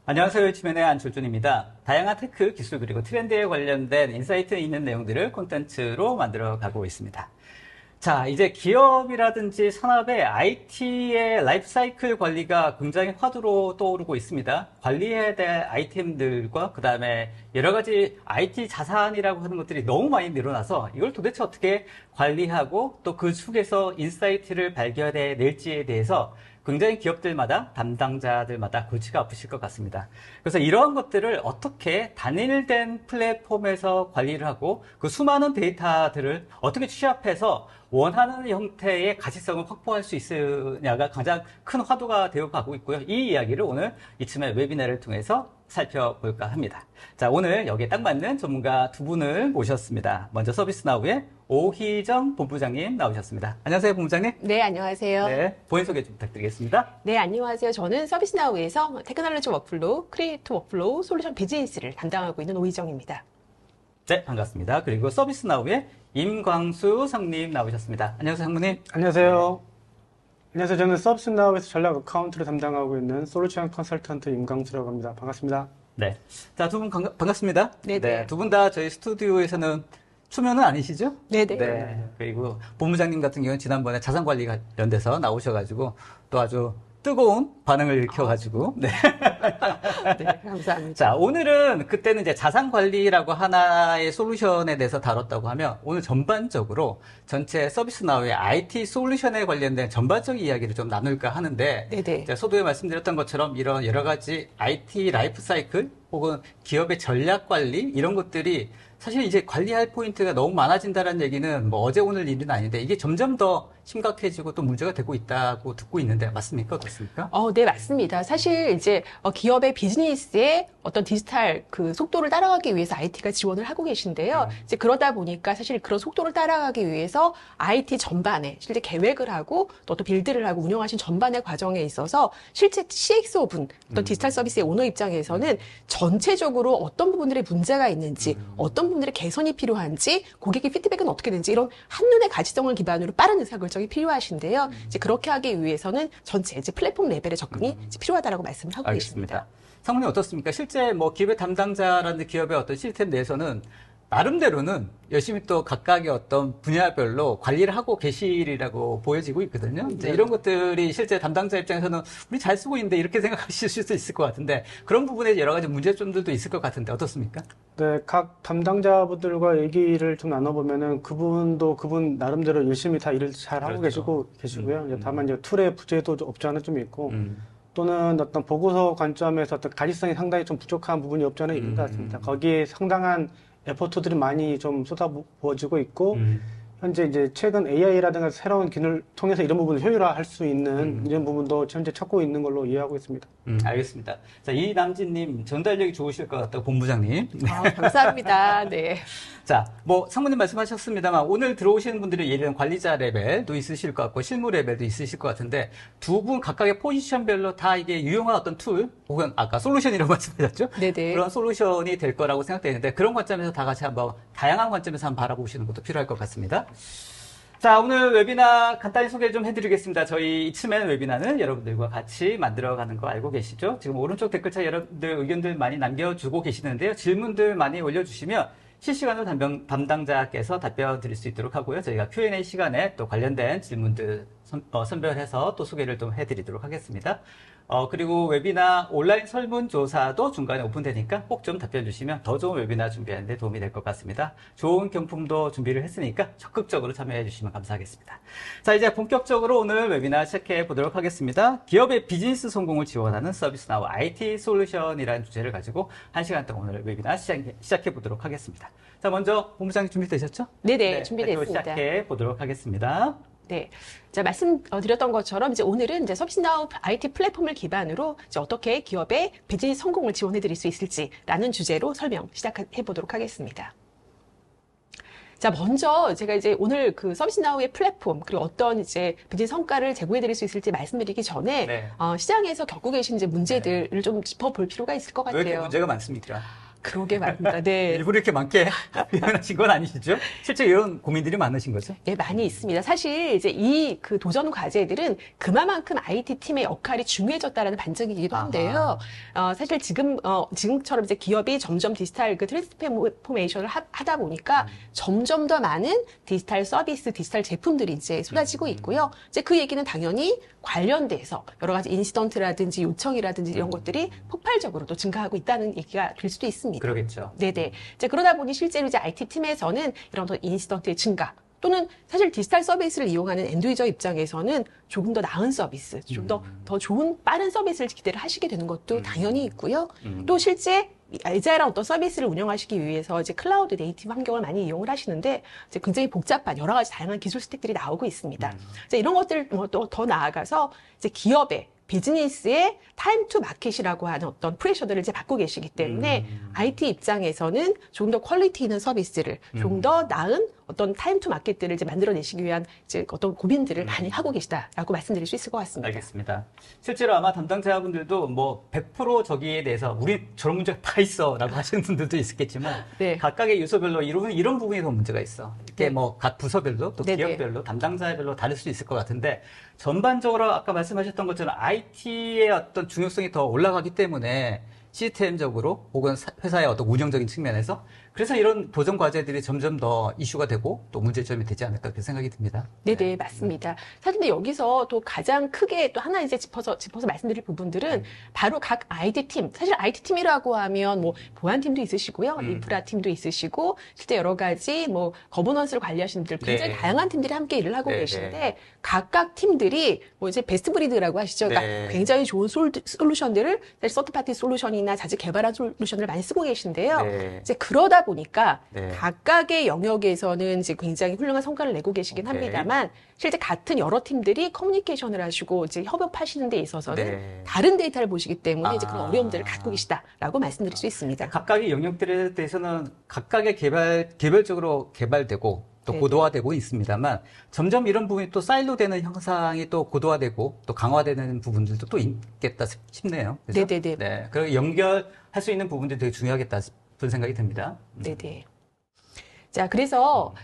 안녕하세요. 치면의 안철준입니다. 다양한 테크, 기술 그리고 트렌드에 관련된 인사이트 있는 내용들을 콘텐츠로 만들어 가고 있습니다. 자, 이제 기업이라든지 산업의 IT의 라이프 사이클 관리가 굉장히 화두로 떠오르고 있습니다. 관리해야 될 아이템들과 그 다음에 여러 가지 IT 자산이라고 하는 것들이 너무 많이 늘어나서 이걸 도대체 어떻게 관리하고 또 그 속에서 인사이트를 발견해낼지에 대해서 굉장히 기업들마다 담당자들마다 골치가 아프실 것 같습니다. 그래서 이러한 것들을 어떻게 단일된 플랫폼에서 관리를 하고 그 수많은 데이터들을 어떻게 취합해서 원하는 형태의 가치성을 확보할 수 있으냐가 가장 큰 화두가 되어 가고 있고요. 이 이야기를 오늘 이쯤에 웨비나를 통해서 살펴볼까 합니다. 자, 오늘 여기에 딱 맞는 전문가 두 분을 모셨습니다. 먼저 서비스나우의 오희정 본부장님 나오셨습니다. 안녕하세요, 본부장님. 네, 안녕하세요. 네, 본인 소개 좀 부탁드리겠습니다. 네, 안녕하세요. 저는 서비스나우에서 테크놀로지 워크플로우, 크리에이트 워크플로우, 솔루션 비즈니스를 담당하고 있는 오희정입니다. 네, 반갑습니다. 그리고 서비스나우의 임광수 상님 나오셨습니다. 안녕하세요, 상무님. 안녕하세요. 안녕하세요. 저는 서비스나우에서 전략 어카운트를 담당하고 있는 솔루션 컨설턴트 임광수라고 합니다. 반갑습니다. 네. 자, 두 분 반갑습니다. 네네. 네, 두 분 다 저희 스튜디오에서는 초면은 아니시죠? 네네. 네. 그리고 본부장님 같은 경우는 지난번에 자산관리 관련돼서 나오셔가지고 또 아주 뜨거운 반응을 일으켜가지고. 네. 네, 감사합니다. 자, 오늘은 그때는 이제 자산관리라고 하나의 솔루션에 대해서 다뤘다고 하면 오늘 전반적으로 전체 서비스나우의 IT 솔루션에 관련된 전반적인 이야기를 좀 나눌까 하는데. 네네. 이제 서두에 말씀드렸던 것처럼 이런 여러 가지 IT 라이프 사이클 혹은 기업의 전략 관리 이런 것들이 사실 이제 관리할 포인트가 너무 많아진다는 얘기는 뭐 어제 오늘 일은 아닌데 이게 점점 더 심각해지고 또 문제가 되고 있다고 듣고 있는데 맞습니까? 어떻습니까? 네, 맞습니다. 사실 이제 기업의 비즈니스의 어떤 디지털 그 속도를 따라가기 위해서 IT가 지원을 하고 계신데요. 이제 그러다 보니까 사실 그런 속도를 따라가기 위해서 IT 전반에 실제 계획을 하고 또 빌드를 하고 운영하신 전반의 과정에 있어서 실제 CXO분, 어떤 디지털 서비스의 오너 입장에서는 전체적으로 어떤 부분들의 문제가 있는지, 어떤 부분들의 개선이 필요한지, 고객의 피드백은 어떻게 되는지 이런 한눈의 가치성을 기반으로 빠른 의사결정이 필요하신데요. 이제 그렇게 하기 위해서는 전체 이제 플랫폼 레벨의 접근이 이제 필요하다라고 말씀을 하고 알겠습니다. 계십니다. 상무님 어떻습니까? 실제 뭐 기업의 담당자라는 기업의 어떤 시스템 내에서는 나름대로는 열심히 또 각각의 어떤 분야별로 관리를 하고 계시리라고 보여지고 있거든요. 이제 이런 것들이 실제 담당자 입장에서는 우리 잘 쓰고 있는데 이렇게 생각하실 수도 있을 것 같은데 그런 부분에 여러 가지 문제점들도 있을 것 같은데 어떻습니까? 네, 각 담당자분들과 얘기를 좀 나눠보면은 그분 나름대로 열심히 다 일을 잘 하고 그렇죠. 계시고요. 이제 다만 이제 툴의 부재도 없지 않아 좀 있고 또는 어떤 보고서 관점에서 어떤 가시성이 상당히 좀 부족한 부분이 없지 않아 있는 것 같습니다. 거기에 상당한 에포트들이 많이 좀 쏟아부어지고 있고 현재 이제 최근 AI라든가 새로운 기능을 통해서 이런 부분을 효율화할 수 있는 이런 부분도 현재 찾고 있는 걸로 이해하고 있습니다. 알겠습니다. 자, 이남진님 전달력이 좋으실 것 같다고 본부장님. 감사합니다. 네. 자, 뭐 상무님 말씀하셨습니다만 오늘 들어오시는 분들이 예를 들면 관리자 레벨도 있으실 것 같고 실무 레벨도 있으실 것 같은데 두 분 각각의 포지션별로 다 이게 유용한 어떤 툴 혹은 아까 솔루션이라고 말씀하셨죠? 네네. 그런 솔루션이 될 거라고 생각되는데 그런 관점에서 다 같이 한번 다양한 관점에서 한번 바라보시는 것도 필요할 것 같습니다. 자, 오늘 웨비나 간단히 소개 좀 해드리겠습니다. 저희 이츠맨 웨비나는 여러분들과 같이 만들어가는 거 알고 계시죠? 지금 오른쪽 댓글창 여러분들 의견들 많이 남겨주고 계시는데요. 질문들 많이 올려주시면 실시간으로 담당자께서 답변 드릴 수 있도록 하고요. 저희가 Q&A 시간에 또 관련된 질문들 선별해서 또 소개를 좀 해드리도록 하겠습니다. 그리고 웨비나 온라인 설문조사도 중간에 오픈되니까 꼭 좀 답변 주시면 더 좋은 웨비나 준비하는 데 도움이 될 것 같습니다. 좋은 경품도 준비를 했으니까 적극적으로 참여해 주시면 감사하겠습니다. 자, 이제 본격적으로 오늘 웨비나 시작해 보도록 하겠습니다. 기업의 비즈니스 성공을 지원하는 서비스나우 IT 솔루션이라는 주제를 가지고 1시간 동안 오늘 웨비나 시작해 보도록 하겠습니다. 자, 먼저 본부장님 준비되셨죠? 네네, 준비됐습니다. 시작해 보도록 하겠습니다. 네. 자, 말씀드렸던 것처럼 이제 오늘은 이제 서비스나우 IT 플랫폼을 기반으로 이제 어떻게 기업의 비즈니스 성공을 지원해 드릴 수 있을지라는 주제로 설명 시작해 보도록 하겠습니다. 자, 먼저 제가 이제 오늘 그 서비스나우의 플랫폼 그리고 어떤 이제 비즈니스 성과를 제공해 드릴 수 있을지 말씀드리기 전에 네. 시장에서 겪고 계신 이제 문제들을 좀 짚어볼 필요가 있을 것 왜 이렇게 같아요. 문제가 많습니까? 그러게 말입니다. 네. 일부러 이렇게 많게 표현하신 건 아니시죠? 실제 이런 고민들이 많으신 거죠? 네, 많이 있습니다. 사실 이제 이 그 도전 과제들은 그만큼 IT 팀의 역할이 중요해졌다라는 반증이기도 한데요. 사실 지금처럼 이제 기업이 점점 디지털 그 트랜스포메이션을 하다 보니까 점점 더 많은 디지털 서비스, 디지털 제품들이 이제 쏟아지고 있고요. 이제 그 얘기는 당연히 관련돼서 여러 가지 인시던트라든지 요청이라든지 이런 것들이 폭발적으로 또 증가하고 있다는 얘기가 될 수도 있습니다. 그러겠죠. 네네. 이제 그러다 보니 실제로 이제 IT 팀에서는 이런 인시던트의 증가 또는 사실 디지털 서비스를 이용하는 엔드유저 입장에서는 조금 더 나은 서비스, 좀 더 좋은 빠른 서비스를 기대를 하시게 되는 것도 당연히 있고요. 또 실제 에자일한 어떤 서비스를 운영하시기 위해서 이제 클라우드 네이티브 환경을 많이 이용을 하시는데 이제 굉장히 복잡한 여러 가지 다양한 기술 스택들이 나오고 있습니다. 이제 이런 것들을 또 더 나아가서 이제 기업의 비즈니스의 타임 투 마켓이라고 하는 어떤 프레셔들을 이제 받고 계시기 때문에 IT 입장에서는 조금 더 퀄리티 있는 서비스를 좀 더 나은 어떤 타임 투 마켓들을 이제 만들어내시기 위한 이제 어떤 고민들을 많이 하고 계시다라고 말씀드릴 수 있을 것 같습니다. 알겠습니다. 실제로 아마 담당자분들도 뭐 100% 저기에 대해서 우리 저런 문제가 다 있어라고 하시는 분들도 있겠지만 네. 각각의 요소별로 이런 부분에서 문제가 있어. 이게 네. 뭐 각 부서별로 또 네네. 기업별로 담당자별로 다를 수 있을 것 같은데 전반적으로 아까 말씀하셨던 것처럼 IT의 어떤 중요성이 더 올라가기 때문에 시스템적으로 혹은 회사의 어떤 운영적인 측면에서 그래서 이런 도전 과제들이 점점 더 이슈가 되고 또 문제점이 되지 않을까 그렇게 생각이 듭니다. 네네, 맞습니다. 사실 근데 여기서 또 가장 크게 또 하나 이제 짚어서 말씀드릴 부분들은 바로 각 IT 팀, 사실 IT 팀이라고 하면 뭐 보안팀도 있으시고요, 인프라 팀도 있으시고, 실제 여러 가지 뭐 거버넌스를 관리하시는 분들 굉장히 네. 다양한 팀들이 함께 일을 하고 네, 계신데 각각 팀들이 뭐 이제 베스트 브리드라고 하시죠. 그러니까 네. 굉장히 좋은 솔루션들을 사실 서드파티 솔루션이나 자체 개발한 솔루션을 많이 쓰고 계신데요. 네. 이제 그러다 보니까 네. 각각의 영역에서는 이제 굉장히 훌륭한 성과를 내고 계시긴 오케이. 합니다만 실제 같은 여러 팀들이 커뮤니케이션을 하시고 이제 협업하시는 데 있어서는 네. 다른 데이터를 보시기 때문에 이제 그런 아. 어려움들을 갖고 계시다라고 말씀드릴 수 있습니다. 각각의 영역들에 대해서는 각각의 개별적으로 개발되고 또 네. 고도화되고 있습니다만 점점 이런 부분이 또 사일로되는 형상이 또 고도화되고 또 강화되는 부분들도 또 있겠다 싶네요. 그죠? 네네네. 네. 그리고 연결할 수 있는 부분들이 되게 중요하겠다 싶은 생각이 듭니다. 네네. 자, 그래서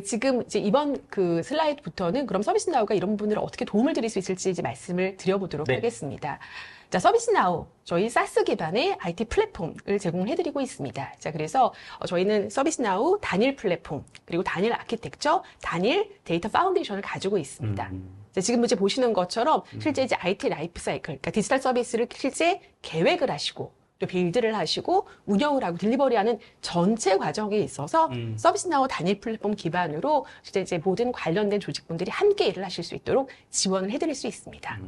지금 이제 이번 슬라이드부터는 그럼 서비스나우가 이런 부분들을 어떻게 도움을 드릴 수 있을지 이제 말씀을 드려보도록 네. 하겠습니다. 자, 서비스나우 저희 사스 기반의 IT 플랫폼을 제공을 해드리고 있습니다. 자, 그래서 저희는 서비스나우 단일 플랫폼 그리고 단일 아키텍처, 단일 데이터 파운데이션을 가지고 있습니다. 자, 지금 이제 보시는 것처럼 실제 이제 IT 라이프 사이클, 그러니까 디지털 서비스를 실제 계획을 하시고 또 빌드를 하시고 운영을 하고 딜리버리하는 전체 과정에 있어서 서비스나우 단일 플랫폼 기반으로 실제 이제 모든 관련된 조직분들이 함께 일을 하실 수 있도록 지원을 해드릴 수 있습니다.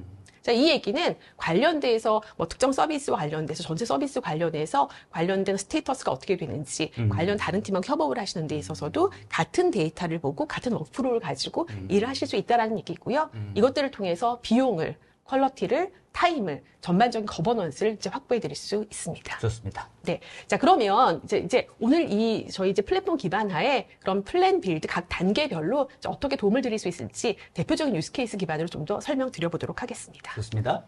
자, 이 얘기는 관련돼서 뭐 특정 서비스와 관련돼서 전체 서비스 관련해서 관련된 스테이터스가 어떻게 되는지 관련 다른 팀하고 협업을 하시는 데 있어서도 같은 데이터를 보고 같은 워크프로를 가지고 일을 하실 수 있다라는 얘기고요. 이것들을 통해서 비용을 퀄러티를 타임을 전반적인 거버넌스를 이제 확보해 드릴 수 있습니다. 좋습니다. 네. 자, 그러면 이제 오늘 저희 이제 플랫폼 기반 하에 그런 플랜 빌드 각 단계별로 어떻게 도움을 드릴 수 있을지 대표적인 유스 케이스 기반으로 좀 더 설명드려 보도록 하겠습니다. 좋습니다.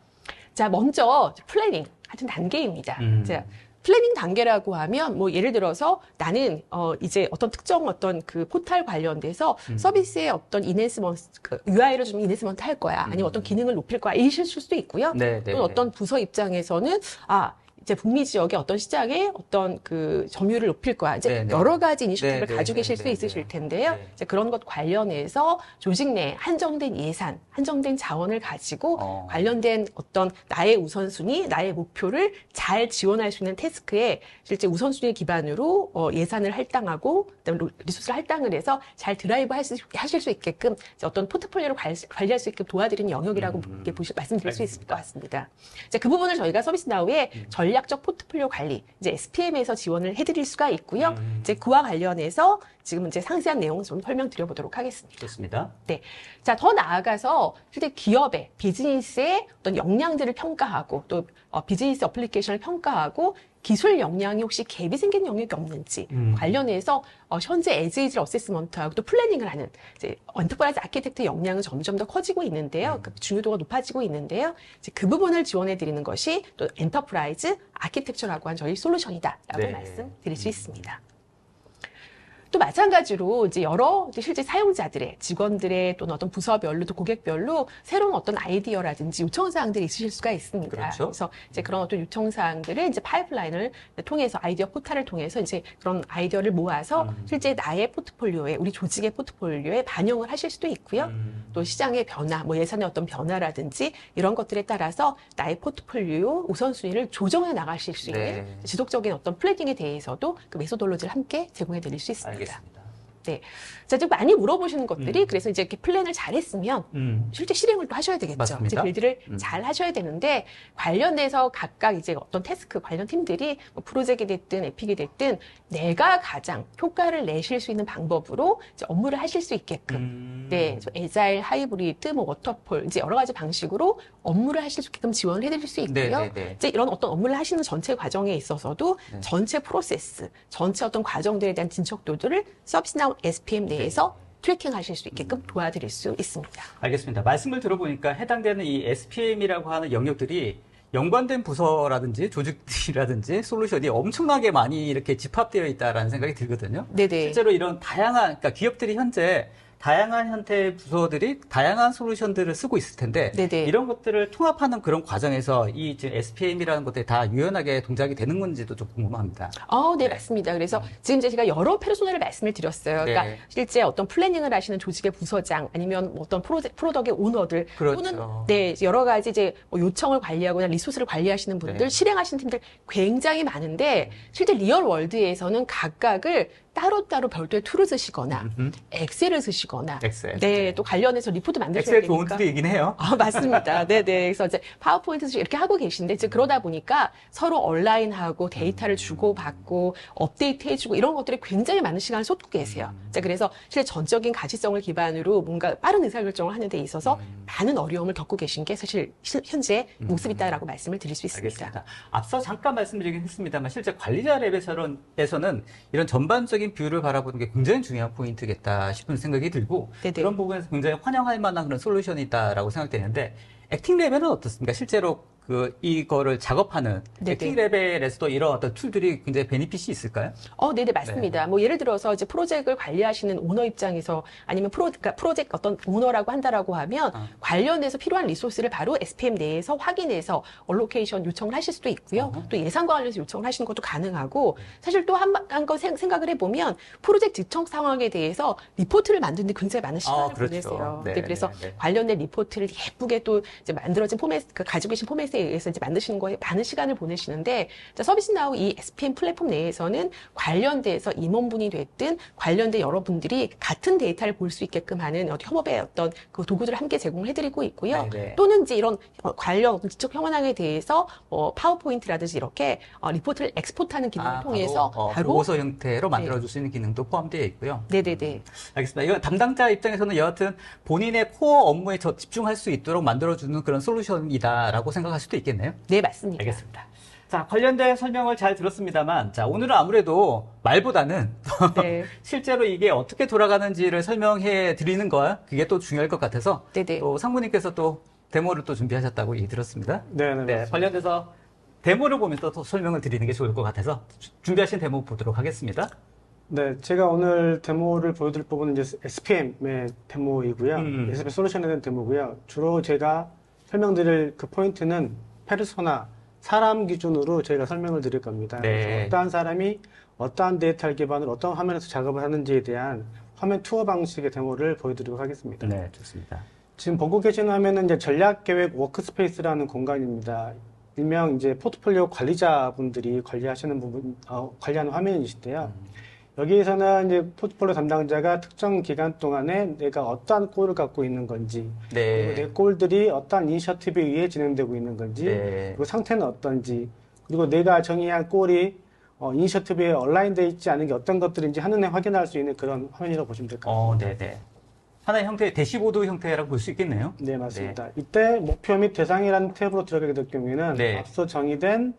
자, 먼저 플래닝 같은 단계입니다. 자, 플래닝 단계라고 하면 뭐 예를 들어서 나는 이제 어떤 특정 어떤 그 포탈 관련돼서 서비스의 어떤 이네스먼트 UI를 좀 이네스먼트 할 거야. 아니면 어떤 기능을 높일 거야. 이실 수도 있고요. 네, 네, 또는 어떤 부서 입장에서는 이제 북미 지역의 어떤 시장에 어떤 그 점유율을 높일 거야. 이제 네, 네. 여러 가지 이니셔티브를 네, 가지고 네, 계실 네, 수 네, 있으실 네. 텐데요. 네. 이제 그런 것 관련해서 조직 내 한정된 예산, 한정된 자원을 가지고 관련된 어떤 나의 우선순위, 나의 목표를 잘 지원할 수 있는 태스크에 실제 우선순위 기반으로 예산을 할당하고 그다음에 리소스를 할당을 해서 잘 드라이브 하실 수 있게끔 이제 어떤 포트폴리오를 관리할 수 있게끔 도와드리는 영역이라고 말씀드릴 수 있을 것 같습니다. 이제 그 부분을 저희가 서비스나우의 전략적 포트폴리오 관리, 이제 SPM에서 지원을 해드릴 수가 있고요. 이제 그와 관련해서 지금 이제 상세한 내용을 좀 설명드려 보도록 하겠습니다. 좋습니다. 네. 자, 더 나아가서 실제 기업의 비즈니스의 어떤 역량들을 평가하고 또 비즈니스 어플리케이션을 평가하고 기술 역량이 혹시 갭이 생긴 영역이 없는지 관련해서 현재 에즈이즈 어세스먼트하고 또 플래닝을 하는 이제 엔터프라이즈 아키텍트 역량은 점점 더 커지고 있는데요. 그 중요도가 높아지고 있는데요. 이제 그 부분을 지원해 드리는 것이 또 엔터프라이즈 아키텍처라고 한 저희 솔루션이다라고 네. 말씀드릴 수 있습니다. 또 마찬가지로 이제 여러 실제 사용자들의 직원들의 또는 어떤 부서별로 또 고객별로 새로운 어떤 아이디어라든지 요청사항들이 있으실 수가 있습니다. 그렇죠. 그래서 이제 그런 어떤 요청사항들을 이제 파이프라인을 통해서 아이디어 포탈을 통해서 이제 그런 아이디어를 모아서 실제 나의 포트폴리오에 우리 조직의 포트폴리오에 반영을 하실 수도 있고요. 또 시장의 변화, 뭐 예산의 어떤 변화라든지 이런 것들에 따라서 나의 포트폴리오 우선순위를 조정해 나가실 수 있는 네. 지속적인 어떤 플래닝에 대해서도 그 메소돌로지를 함께 제공해 드릴 수 있습니다. 알겠습니다. 네. 자, 지금 많이 물어보시는 것들이 그래서 이제 이렇게 플랜을 잘 했으면 실제 실행을 또 하셔야 되겠죠. 맞습니다. 이제 빌드를 잘 하셔야 되는데 관련해서 각각 이제 어떤 태스크 관련 팀들이 뭐 프로젝트이 됐든 에픽이 됐든 내가 가장 효과를 내실 수 있는 방법으로 이제 업무를 하실 수 있게끔 네, 에자일, 하이브리드, 뭐 워터폴 이제 여러 가지 방식으로 업무를 하실 수 있게끔 지원을 해드릴 수 있고요. 네, 네, 네. 이제 이런 어떤 업무를 하시는 전체 과정에 있어서도 전체 프로세스, 전체 어떤 과정들에 대한 진척도들을 서비스나우 SPM 내에서 트래킹하실 수 있게끔 도와드릴 수 있습니다. 알겠습니다. 말씀을 들어보니까 해당되는 이 SPM이라고 하는 영역들이 연관된 부서라든지 조직이라든지 솔루션이 엄청나게 많이 이렇게 집합되어 있다라는 생각이 들거든요. 네네. 실제로 이런 다양한, 그러니까 기업들이 현재 다양한 형태의 부서들이 다양한 솔루션들을 쓰고 있을 텐데 네네. 이런 것들을 통합하는 그런 과정에서 이 지금 SPM이라는 것들이 다 유연하게 동작이 되는 건지도 좀 궁금합니다. 네, 맞습니다. 그래서 지금 이제 제가 여러 페르소나를 말씀을 드렸어요. 그러니까 네. 실제 어떤 플래닝을 하시는 조직의 부서장 아니면 뭐 어떤 프로덕의 오너들 그렇죠. 또는 네, 여러 가지 이제 뭐 요청을 관리하거나 리소스를 관리하시는 분들, 네. 실행하시는 팀들 굉장히 많은데 실제 리얼 월드에서는 각각을 따로따로 별도의 툴을 쓰시거나 엑셀을 쓰시거나 엑셀. 네, 또 관련해서 리포트 만드셔야 엑셀 좋은 되니까 툴이긴 해요. 맞습니다. 네네. 그래서 이제 파워포인트 이렇게 하고 계신데, 이제 그러다 보니까 서로 온라인하고 데이터를 주고받고 업데이트 해주고 이런 것들이 굉장히 많은 시간을 쏟고 계세요. 자, 그래서 실제 전적인 가치성을 기반으로 뭔가 빠른 의사결정을 하는 데 있어서 많은 어려움을 겪고 계신 게 사실 현재 모습이다라고 말씀을 드릴 수 있습니다. 알겠습니다. 앞서 잠깐 말씀드리긴 했습니다만 실제 관리자 랩에서는 이런 전반적인 뷰를 바라보는 게 굉장히 중요한 포인트겠다 싶은 생각이 들고 네네. 그런 부분에서 굉장히 환영할 만한 그런 솔루션이다라고 생각되는데 액팅 레벨은 어떻습니까? 실제로 이거를 작업하는 네네. 액팅 레벨에서도 이런 어떤 툴들이 굉장히 베니핏이 있을까요? 네네, 맞습니다. 뭐, 예를 들어서 이제 프로젝트를 관리하시는 오너 입장에서 아니면 그러니까 프로젝트 어떤 오너라고 한다라고 하면 관련해서 필요한 리소스를 바로 SPM 내에서 확인해서 얼로케이션 요청을 하실 수도 있고요. 또 예산과 관련해서 요청을 하시는 것도 가능하고 사실 또 한 거 생각을 해보면 프로젝트 지청 상황에 대해서 리포트를 만드는데 굉장히 많은 시간을 그렇죠. 보내세요. 네, 네, 그래서 네, 네. 관련된 리포트를 예쁘게 또 이제 만들어진 포맷, 가지고 계신 포맷에 의해서 이제 만드시는 거에 많은 시간을 보내시는데, 자, 서비스나우 이 SPM 플랫폼 내에서는 관련돼서 임원분이 됐든 관련된 여러분들이 같은 데이터를 볼 수 있게끔 하는 협업의 어떤 그 도구들을 함께 제공을 해드리고 있고요. 네네. 또는 이제 이런 관련 지적 현황에 대해서 파워포인트라든지 이렇게 리포트를 엑스포트하는 기능을 통해서 바로 보고서 형태로 만들어줄 수 있는 기능도 포함되어 있고요. 네네네. 알겠습니다. 이건 담당자 입장에서는 여하튼 본인의 코어 업무에 집중할 수 있도록 만들어주는 그런 솔루션이다라고 생각할 수도 있겠네요. 네, 맞습니다. 알겠습니다. 자, 관련된 설명을 잘 들었습니다만, 자, 오늘은 아무래도 말보다는 네. 실제로 이게 어떻게 돌아가는지를 설명해 드리는 거, 그게 또 중요할 것 같아서 네네. 또 상무님께서 또 데모를 또 준비하셨다고 얘기 들었습니다. 네, 네, 관련돼서 데모를 보면서 또 설명을 드리는 게 좋을 것 같아서 준비하신 데모 보도록 하겠습니다. 네, 제가 오늘 데모를 보여드릴 부분은 이제 SPM의 데모이고요. SPM 솔루션에 대한 데모고요. 주로 제가 설명드릴 그 포인트는 페르소나, 사람 기준으로 저희가 설명을 드릴 겁니다. 네. 그래서 어떠한 사람이 어떠한 데이터를 기반으로 어떤 화면에서 작업을 하는지에 대한 화면 투어 방식의 데모를 보여드리도록 하겠습니다. 네, 좋습니다. 지금 보고 계신 화면은 이제 전략계획 워크스페이스라는 공간입니다. 일명 이제 포트폴리오 관리자분들이 관리하시는 관리하는 화면이신데요. 여기에서는 이제 포트폴리오 담당자가 특정 기간 동안에 내가 어떠한 골을 갖고 있는 건지, 네. 그리고 내 골들이 어떠한 이니셔티브에 의해 진행되고 있는 건지, 네. 그리고 상태는 어떤지, 그리고 내가 정의한 골이 이니셔티브에 얼라인되어 있지 않은 게 어떤 것들인지 한눈에 확인할 수 있는 그런 화면이라고 보시면 될 것 같습니다. 네네. 하나의 형태의 대시보드 형태라고 볼 수 있겠네요. 네, 맞습니다. 이때 목표 및 대상이라는 탭으로 들어가게 될 경우에는 네. 앞서 정의된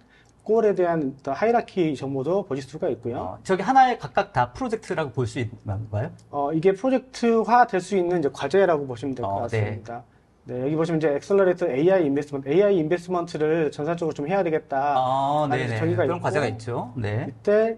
골에 대한 하이라키 정보도 보실 수가 있고요. 저기 하나의 각각 다 프로젝트라고 볼 수 있는 건가요? 이게 프로젝트화 될 수 있는 이제 과제라고 보시면 될 것 같습니다. 네, 여기 보시면 이제 엑셀러레이터 AI 인베스트먼트를 전산적으로 좀 해야 되겠다. 네네. 그런 있고, 과제가 있죠. 네. 이때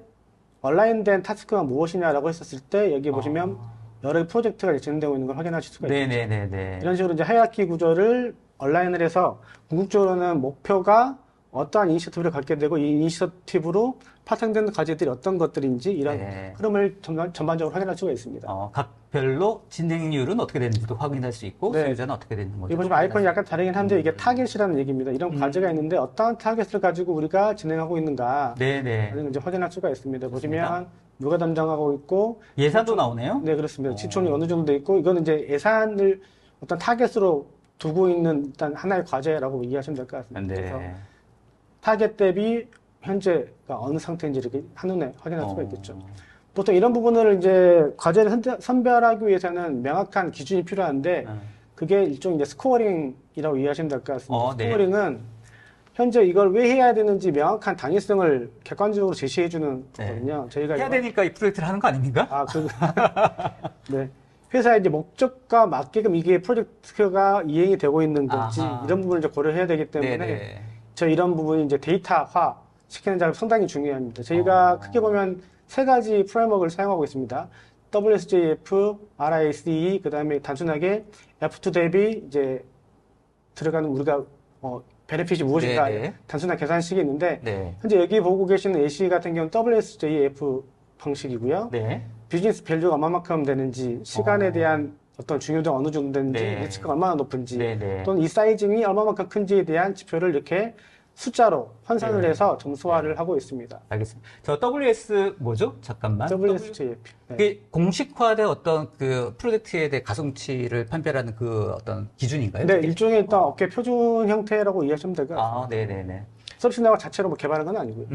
온라인된 타스크가 무엇이냐라고 했었을 때 여기 보시면 여러 프로젝트가 진행되고 있는 걸 확인하실 수가 있죠. 네네네. 이런 식으로 이제 하이라키 구조를 온라인을 해서 궁극적으로는 목표가 어떠한 이니셔티브를 갖게 되고 이 이니셔티브로 파생되는 과제들이 어떤 것들인지 이런 흐름을 전반적으로 확인할 수가 있습니다. 각별로 진행률은 어떻게 되는지도 확인할 수 있고 네. 소유자는 어떻게 되는 건지. 여기 보시면 아이콘이 약간 다르긴 한데 이게 타겟이라는 얘기입니다. 이런 과제가 있는데 어떠한 타겟을 가지고 우리가 진행하고 있는가 하는 이제 확인할 수가 있습니다. 보시면 누가 담당하고 있고 예산도 나오네요. 네, 그렇습니다. 지출이 어느 정도 있고 이거는 이제 예산을 어떤 타겟으로 두고 있는 일단 하나의 과제라고 이해하시면 될 것 같습니다. 그래서 타겟 대비 현재가 어느 상태인지 이렇게 한눈에 확인할 수가 있겠죠. 보통 이런 부분을 이제 과제를 선별하기 위해서는 명확한 기준이 필요한데 그게 일종의 이제 스코어링이라고 이해하시면 될 것 같습니다. 스코어링은 현재 이걸 왜 해야 되는지 명확한 당위성을 객관적으로 제시해주는 거거든요. 저희가 해야 되니까 이 프로젝트를 하는 거 아닙니까? 네. 회사의 이제 목적과 맞게끔 이게 프로젝트가 이행이 되고 있는 건지 이런 부분을 이제 고려해야 되기 때문에 이런 부분이 이제 데이터화 시키는 작업이 상당히 중요합니다. 저희가 크게 보면 세 가지 프레임워크를 사용하고 있습니다. WSJF, RICE, 그 다음에 단순하게 F2 대비 이제 들어가는 우리가 베네핏이 무엇인가 단순한 계산식이 있는데 현재 여기 보고 계시는 AC 같은 경우는 WSJF 방식이고요. 비즈니스 밸류가 얼마만큼 되는지, 시간에 대한 어떤 중요도가 어느 정도 되는지, 리스크가 얼마나 높은지, 또는 이 사이징이 얼마만큼 큰지에 대한 지표를 이렇게 숫자로 환산을 해서 점수화를 하고 있습니다. 알겠습니다. 저 WS 뭐죠? 잠깐만. WSJF. 그게 공식화된 어떤 그 프로젝트에 대해 가성치를 판별하는 그 어떤 기준인가요? 네, 일종의 일단 업계 표준 형태라고 이해하시면 될 것 같습니다. 네네네. 서비스 네트워크 자체로 개발한 건 아니고요.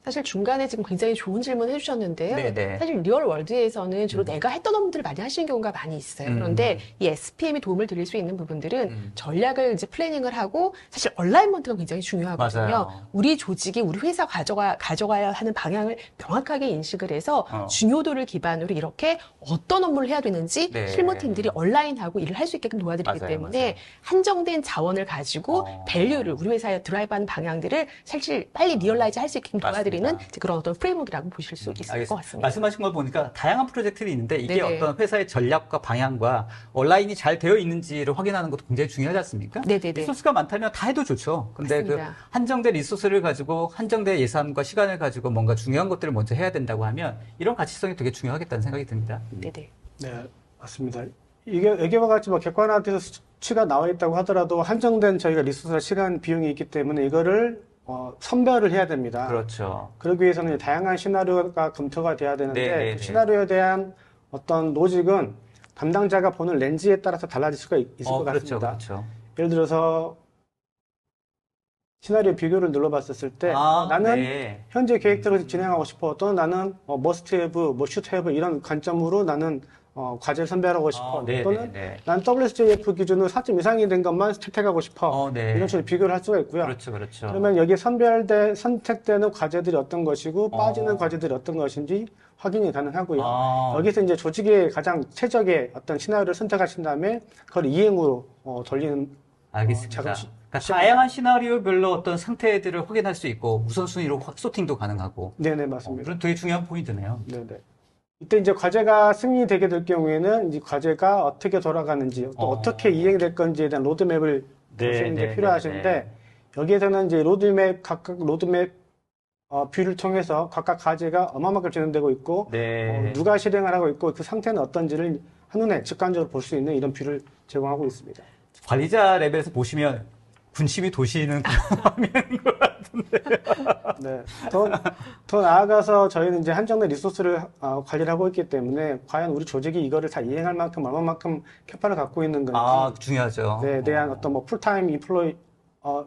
사실 중간에 지금 굉장히 좋은 질문 해주셨는데요. 네네. 사실 리얼 월드에서는 주로 내가 했던 업무들을 많이 하시는 경우가 많이 있어요. 그런데 이 SPM이 도움을 드릴 수 있는 부분들은 전략을 이제 플래닝을 하고 사실 얼라이먼트가 굉장히 중요하거든요. 맞아요. 우리 조직이 우리 회사 가져가야 하는 방향을 명확하게 인식을 해서 중요도를 기반으로 이렇게 어떤 업무를 해야 되는지 실무팀들이 얼라인하고 일을 할 수 있게끔 도와드리기 때문에 한정된 자원을 가지고 밸류를 우리 회사에 드라이브하는 방향들을 사실 빨리 리얼라이즈 할 수 있게끔 도와드리는 그런 어떤 프레임워크라고 보실 수 있을 것 같습니다. 말씀하신 걸 보니까 다양한 프로젝트들이 있는데 이게 어떤 회사의 전략과 방향과 온라인이 잘 되어 있는지를 확인하는 것도 굉장히 중요하지 않습니까? 리소스가 많다면 다 해도 좋죠. 근데 그 한정된 리소스를 가지고 한정된 예산과 시간을 가지고 뭔가 중요한 것들을 먼저 해야 된다고 하면 이런 가치성이 되게 중요하겠다는 생각이 듭니다. 네, 맞습니다. 이게 여기와 같이 객관화돼서 수치가 나와 있다고 하더라도 한정된 저희가 리소스나 시간 비용이 있기 때문에 이거를 선별을 해야 됩니다. 그렇죠. 그러기 위해서는 다양한 시나리오가 검토가 돼야 되는데 그 시나리오에 대한 어떤 로직은 담당자가 보는 렌즈에 따라서 달라질 수가 있을 것 같습니다. 그렇죠. 예를 들어서 시나리오 비교를 눌러봤었을 때 나는 현재 계획대로 진행하고 싶어 또는 나는 must have, should have 이런 관점으로 나는 과제를 선별하고 싶어. 또는 난 WSJF 기준으로 4점 이상이 된 것만 채택하고 싶어. 이런 식으로 비교를 할 수가 있고요. 그렇죠. 그러면 여기에 선택되는 과제들이 어떤 것이고 빠지는 과제들이 어떤 것인지 확인이 가능하고요. 여기서 이제 조직의 가장 최적의 어떤 시나리오를 선택하신 다음에 그걸 이행으로 돌리는 알겠습니다. 그러니까 다양한 시나리오별로 어떤 상태들을 확인할 수 있고 우선순위로 소팅도 가능하고. 네네, 맞습니다. 그런 되게 중요한 포인트네요. 네네. 이때 이제 과제가 승인되게 될 경우에는 이 과제가 어떻게 돌아가는지 또 어떻게 이행될 건지에 대한 로드맵을 보시는 게 필요하신데 여기에서는 이제 각각 로드맵 뷰를 통해서 각각 과제가 얼마만큼 진행되고 있고 누가 실행을 하고 있고 그 상태는 어떤지를 한눈에 직관적으로 볼 수 있는 이런 뷰를 제공하고 있습니다. 관리자 레벨에서 보시면 군침이 도시는 그런 화면인 것 같은데요. 네. 더 나아가서 저희는 이제 한정된 리소스를 관리를 하고 있기 때문에 과연 우리 조직이 이거를 다 이행할 만큼 얼마만큼 캐파를 갖고 있는 건지. 중요하죠. 네, 대한 어떤 풀타임 인플로이